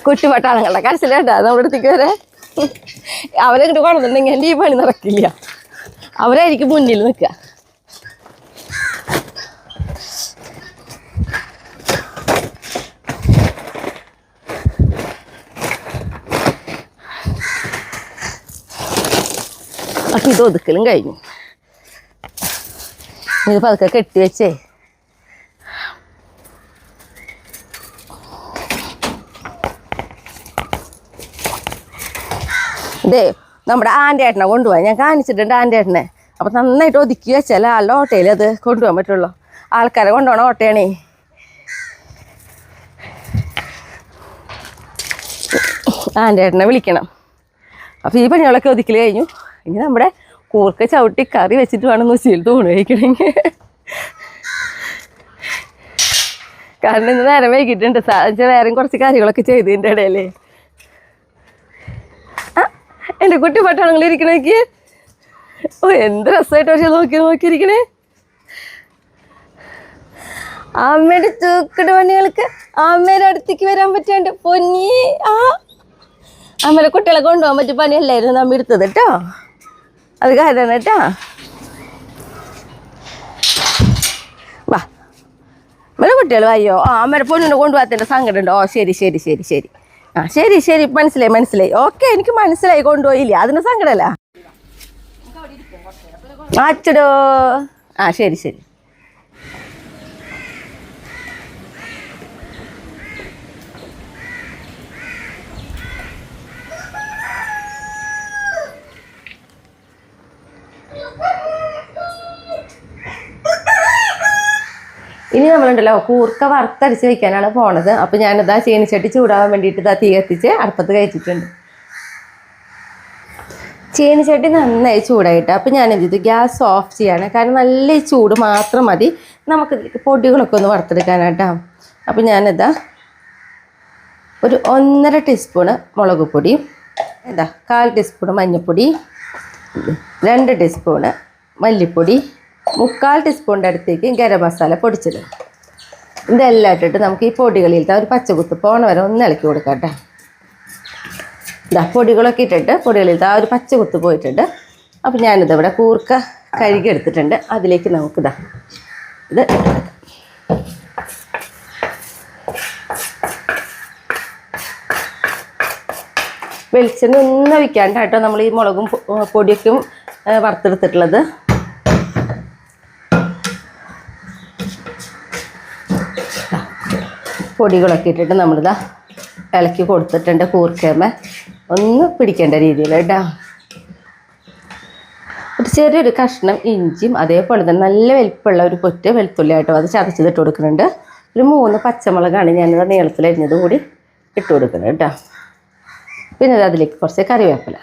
കുട്ടിപ്പട്ടാളങ്ങളുടെ കരച്ചിലേട്ടാ നമ്മുടെ അടുത്തേക്ക് വരെ. അവരെങ്ങോട്ട് കൊണ്ടുണ്ടെങ്കിൽ എൻ്റെ ഈ പണി നടക്കില്ല. അവരായിരിക്കും മുന്നിൽ നിൽക്കുക. അപ്പം ഇത് ഒതുക്കലും കഴിഞ്ഞു. ഇത് പതുക്കെ കെട്ടി വെച്ചേ. ഇതേ നമ്മുടെ ആൻ്റേട്ടനെ കൊണ്ടുപോകാൻ ഞാൻ കാണിച്ചിട്ടുണ്ട് ആൻ്റേട്ടനെ. അപ്പം നന്നായിട്ട് ഒതുക്കി വെച്ചാൽ ആളുടെ ഓട്ടയിൽ അത് കൊണ്ടുപോകാൻ പറ്റുള്ളൂ. ആൾക്കാരെ കൊണ്ടുപോകണ ഓട്ടയാണേ. ആൻ്റേട്ടനെ വിളിക്കണം. അപ്പോൾ ഈ പണികളൊക്കെ ഒതുക്കൽ കഴിഞ്ഞു. ഇനി നമ്മുടെ കൂർക്ക ചവിട്ടി കറി വെച്ചിട്ട് വേണം ഉച്ചയിൽ തൂണ് കഴിക്കണമെങ്കിൽ. കാരണം ഇന്ന് നേരം വൈകിട്ടുണ്ട്. വേറെയും കുറച്ച് കാര്യങ്ങളൊക്കെ ചെയ്തതിൻ്റെ ഇടയിൽ എൻ്റെ കുട്ടി പട്ടാളങ്ങൾ ഇരിക്കണേക്ക്. ഓ എന്ത് രസമായിട്ട് പക്ഷെ നോക്കിയിരിക്കണേ. അമ്മയുടെ തൂക്കട് പണികൾക്ക് അമ്മയുടെ അടുത്തേക്ക് വരാൻ പറ്റാണ്ട് പൊന്നി. ആ അമ്മയുടെ കുട്ടികളെ കൊണ്ടുപോകാൻ പറ്റിയ പണിയല്ലായിരുന്നു നമ്മ എടുത്തത് കേട്ടോ. അത് കാരണം കേട്ടോ. വാ അമ്മയുടെ കുട്ടികൾ അയ്യോ. ആ അമ്മയുടെ പൊന്നിനെ കൊണ്ടുപോകാത്തതിൻ്റെ സങ്കടം ഉണ്ടോ? ഓ ശരി ശരി ശരി ശരി. ആ ശരി ശരി മനസ്സിലായി. ഓക്കെ എനിക്ക് മനസ്സിലായി. കൊണ്ടുപോയില്ലേ അതിന് സങ്കടമല്ല. അച്ചടോ. ആ ശരി ശരി. ഇനി നമ്മളുണ്ടല്ലോ കൂർക്ക വറുത്തടിച്ച് വെക്കാനാണ് പോണത്. അപ്പോൾ ഞാനിതാ ചീനിച്ചട്ടി ചൂടാവാൻ വേണ്ടിയിട്ട് ഇതാ തീ കത്തിച്ച് അടുപ്പത്ത് കഴിച്ചിട്ടുണ്ട്. ചീനിച്ചട്ടി നന്നായി ചൂടായിട്ട് അപ്പോൾ ഞാനെന്ത് ഗ്യാസ് ഓഫ് ചെയ്യാണ്. കാരണം നല്ല ചൂട് മാത്രം മതി നമുക്ക് പൊടികളൊക്കെ ഒന്ന് വറുത്തെടുക്കാനായിട്ടാ. അപ്പോൾ ഞാനിതാ ഒരു 1.5 ടീസ്പൂണ് മുളക് പൊടി, 1/4 ടീസ്പൂണ് മഞ്ഞൾപ്പൊടി, 2 ടീസ്പൂണ് മല്ലിപ്പൊടി, 3/4 ടീസ്പൂണിൻ്റെ അടുത്തേക്ക് ഗരം മസാല പൊടിച്ചത്. ഇതെല്ലാം ഇട്ടിട്ട് നമുക്ക് ഈ പൊടികളിലത്തെ ഒരു പച്ചകുത്ത് പോണ വരെ ഒന്ന് ഇളക്കി കൊടുക്കാം കേട്ടോ. പൊടികളൊക്കെ ഇട്ടിട്ട് പൊടികളിലത്തെ ആ ഒരു പച്ചകുത്ത് പോയിട്ടുണ്ട്. അപ്പോൾ ഞാനിതിവിടെ കൂർക്ക കഴുകി എടുത്തിട്ടുണ്ട്. അതിലേക്ക് നമുക്കിത് വെളിച്ചെണ്ണ ഒന്നും ഒഴിക്കാണ്ട് കേട്ടോ നമ്മൾ ഈ മുളകും പൊടിയൊക്കെ വറുത്തെടുത്തിട്ടുള്ളത്. പൊടികളൊക്കെ ഇട്ടിട്ട് നമ്മളിതാ ഇളക്കി കൊടുത്തിട്ടുണ്ട്. കൂർക്കമ്മ ഒന്ന് പിടിക്കേണ്ട രീതിയിൽ കേട്ടോ. ഒരു ചെറിയൊരു കഷ്ണം ഇഞ്ചിയും അതേപോലെ തന്നെ നല്ല വലിപ്പമുള്ള ഒരു പൊറ്റ് വെളുത്തുള്ളി ആയിട്ടോ അത് ചതച്ചിട്ട് കൊടുക്കുന്നുണ്ട്. ഒരു 3 പച്ചമുളകാണ് ഞാനിത് നീളത്തിലരിഞ്ഞതും കൂടി ഇട്ട് കൊടുക്കുന്നത് കേട്ടോ. പിന്നെ അതിലേക്ക് കുറച്ച് കറിവേപ്പില,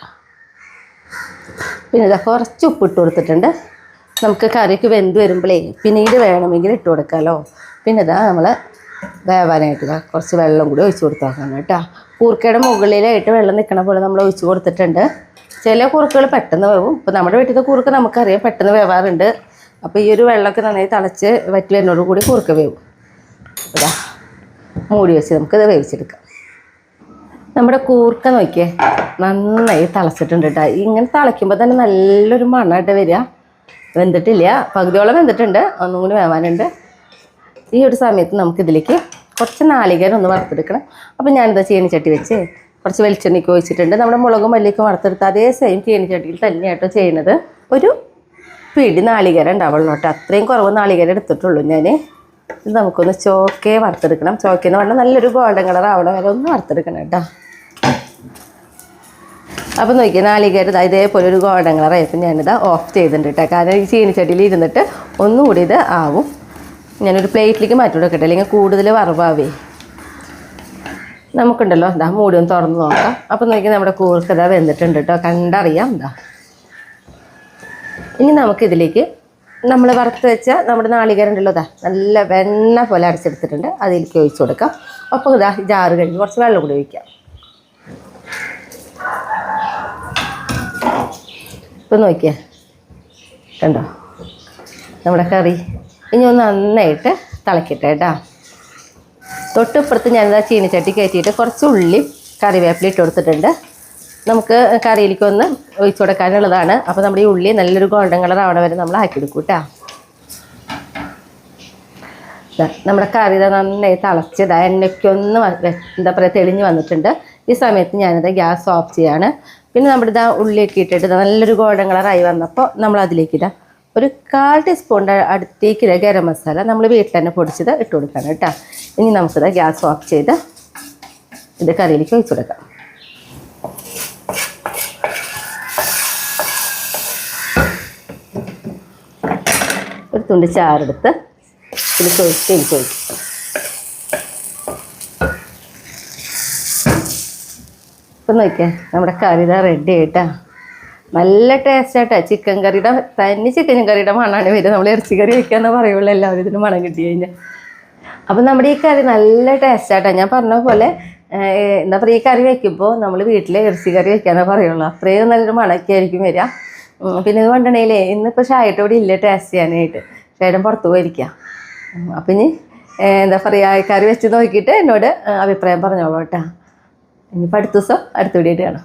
പിന്നെ ഇതാ കുറച്ച് ഉപ്പിട്ട് കൊടുത്തിട്ടുണ്ട്. നമുക്ക് കറിക്ക് വെന്ത് വരുമ്പോഴേ പിന്നീട് വേണമെങ്കിൽ ഇട്ട് കൊടുക്കാമല്ലോ. പിന്നെ ഇതാ നമ്മൾ വേവാനായിട്ട് കുറച്ച് വെള്ളം കൂടി ഒഴിച്ച് കൊടുത്താക്കണം കേട്ടോ. കൂർക്കയുടെ മുകളിലായിട്ട് വെള്ളം നിൽക്കണ പോലെ നമ്മൾ ഒഴിച്ച് കൊടുത്തിട്ടുണ്ട്. ചില കൂർക്കകൾ പെട്ടെന്ന് വേവും. ഇപ്പോൾ നമ്മുടെ വീട്ടിലത്തെ കൂർക്ക നമുക്കറിയാം പെട്ടെന്ന് വേവാറുണ്ട്. അപ്പോൾ ഈ ഒരു വെള്ളമൊക്കെ നന്നായി തിളച്ച് വറ്റി വരുന്നതോട് കൂടി കൂർക്ക വേവും. ഇതാ മൂടി വെച്ച് നമുക്കത് വേവിച്ചെടുക്കാം. നമ്മുടെ കൂർക്ക നോക്കിയേ നന്നായി തിളച്ചിട്ടുണ്ട് കേട്ടോ. ഇങ്ങനെ തിളയ്ക്കുമ്പോൾ തന്നെ നല്ലൊരു മണമായിട്ട് വരിക. വെന്തിട്ടില്ല, പകുതിയോളം വെന്തിട്ടുണ്ട്, ഒന്നും കൂടി വേവാനുണ്ട്. ഈ ഒരു സമയത്ത് നമുക്കിതിലേക്ക് കുറച്ച് നാളികേരം ഒന്ന് വറുത്തെടുക്കണം. അപ്പോൾ ഞാനിതാ ചീനിച്ചട്ടി വെച്ച് കുറച്ച് വെളിച്ചെണ്ണയ്ക്ക് ഒഴിച്ചിട്ടുണ്ട്. നമ്മുടെ മുളകും മല്ലിയൊക്കെ വറുത്തെടുത്ത് അതേ സെയിം ചീനിച്ചട്ടിയിൽ തന്നെയായിട്ടോ ചെയ്യുന്നത്. ഒരു പിടി നാളികേരം ഉണ്ടാവുള്ളൂ കേട്ടോ. അത്രയും കുറവ് നാളികേരം എടുത്തിട്ടുള്ളൂ ഞാൻ. ഇത് നമുക്കൊന്ന് ചോക്കേ വറുത്തെടുക്കണം. ചോക്കയെന്ന് പറഞ്ഞാൽ നല്ലൊരു ഗോൾഡൻ കളർ ആവണ വരെ ഒന്ന് വറുത്തെടുക്കണം കേട്ടോ. അപ്പോൾ നോക്കിയാൽ നാളികേരം ഇതേപോലെ ഒരു ഗോൾഡൻ കളറായപ്പോൾ ഞാനിത് ഓഫ് ചെയ്തിട്ടുണ്ട് കേട്ടോ. കാരണം ഈ ചീനിച്ചട്ടിയിൽ ഇരുന്നിട്ട് ഒന്നുകൂടി ഇത് ആവും. ഞാനൊരു പ്ലേറ്റിലേക്ക് മാറ്റി കൊടുക്കട്ടെ, അല്ലെങ്കിൽ കൂടുതൽ വറവാവേ. നമുക്കുണ്ടല്ലോ മൂടി ഒന്ന് തുറന്ന് നോക്കാം. അപ്പോൾ നോക്കിയാൽ നമ്മുടെ കൂർക്ക വെന്തിട്ടുണ്ട് കേട്ടോ, കണ്ടറിയാം. ഇനി നമുക്കിതിലേക്ക് നമ്മൾ വറുത്ത് വെച്ച നമ്മുടെ നാളികേരം ഉണ്ടല്ലോ നല്ല വെണ്ണ പോലെ അരച്ചെടുത്തിട്ടുണ്ട്. അതിലേക്ക് ഒഴിച്ച് കൊടുക്കാം. അപ്പോൾ ജാറ് കഴിഞ്ഞ് കുറച്ച് വെള്ളം കൂടി ഒഴിക്കാം. ഇപ്പം നോക്കിയേ കണ്ടോ നമ്മുടെ കറി. ഇനി ഒന്ന് നന്നായിട്ട് തിളക്കട്ടെ കേട്ടോ. തൊട്ടിപ്പുറത്ത് ഞാനിതാ ചീനിച്ചട്ടി കയറ്റിയിട്ട് കുറച്ച് ഉള്ളി കറിവേപ്പില ഇട്ട് കൊടുത്തിട്ടുണ്ട്. നമുക്ക് കറിയിലേക്കൊന്ന് ഒഴിച്ചു കൊടുക്കാനുള്ളതാണ്. അപ്പോൾ നമ്മുടെ ഈ ഉള്ളി നല്ലൊരു ഗോൾഡൻ കളർ ആവണ വരെ നമ്മൾ ആക്കിയെടുക്കും കേട്ടോ. നമ്മുടെ കറി നന്നായി തിളച്ചത് എണ്ണയ്ക്കൊന്ന് എന്താ പറയുക തെളിഞ്ഞ് വന്നിട്ടുണ്ട്. ഈ സമയത്ത് ഞാനിത് ഗ്യാസ് ഓഫ് ചെയ്യാണ്. പിന്നെ നമ്മുടെ ഉള്ളിയൊക്കെ ഇട്ടിട്ട് നല്ലൊരു ഗോൾഡൻ കളറായി വന്നപ്പോൾ നമ്മൾ അതിലേക്ക് ഒരു 1/4 ടീസ്പൂണിൻ്റെ അടുത്തേക്ക് ഗരം മസാല നമ്മൾ വീട്ടിൽ തന്നെ പൊടിച്ചത് ഇട്ട് കൊടുക്കണം കേട്ടോ. ഇനി നമുക്കിത് ഗ്യാസ് ഓഫ് ചെയ്ത് ഇത് കറിയിലേക്ക് ഒഴിച്ചു കൊടുക്കാം. ഒരു തുണ്ട് ചാറെടുത്ത് ഇതിലേക്ക് ഒഴിച്ച് ഇപ്പം നോക്കിയാൽ നമ്മുടെ കറി റെഡി ആയിട്ടാ. നല്ല ടേസ്റ്റായിട്ടാ. ചിക്കൻ കറിയുടെ തനി ചിക്കൻ കറിയുടെ മണമാണ് വരും. നമ്മൾ ഇറച്ചി കറി വയ്ക്കാന്ന് പറയുള്ളൂ എല്ലാവരും ഇതിന് മണം കിട്ടി കഴിഞ്ഞാൽ. അപ്പം നമ്മുടെ ഈ കറി നല്ല ടേസ്റ്റായിട്ടാ. ഞാൻ പറഞ്ഞ പോലെ എന്താ പറയുക, ഈ കറി വയ്ക്കുമ്പോൾ നമ്മൾ വീട്ടിൽ ഇറച്ചി കറി വയ്ക്കാനേ പറയുള്ളൂ. അത്രയും നല്ലൊരു മണമൊക്കെ ആയിരിക്കും വരിക. പിന്നെ ഇത് കൊണ്ടുണ്ടെങ്കിലേ ഇന്നിപ്പോൾ ഷായിട്ട് ഇവിടെ ഇല്ല ടേസ്റ്റ് ചെയ്യാനായിട്ട്. ഷായിട്ടും പുറത്ത് പോയിരിക്കാം. അപ്പം ഇനി എന്താ പറയുക, കറി വെച്ച് നോക്കിയിട്ട് എന്നോട് അഭിപ്രായം പറഞ്ഞോളൂ കേട്ടോ. ഇനിയിപ്പോൾ അടുത്ത ദിവസം അടുത്ത വീഡിയോ കാണാം.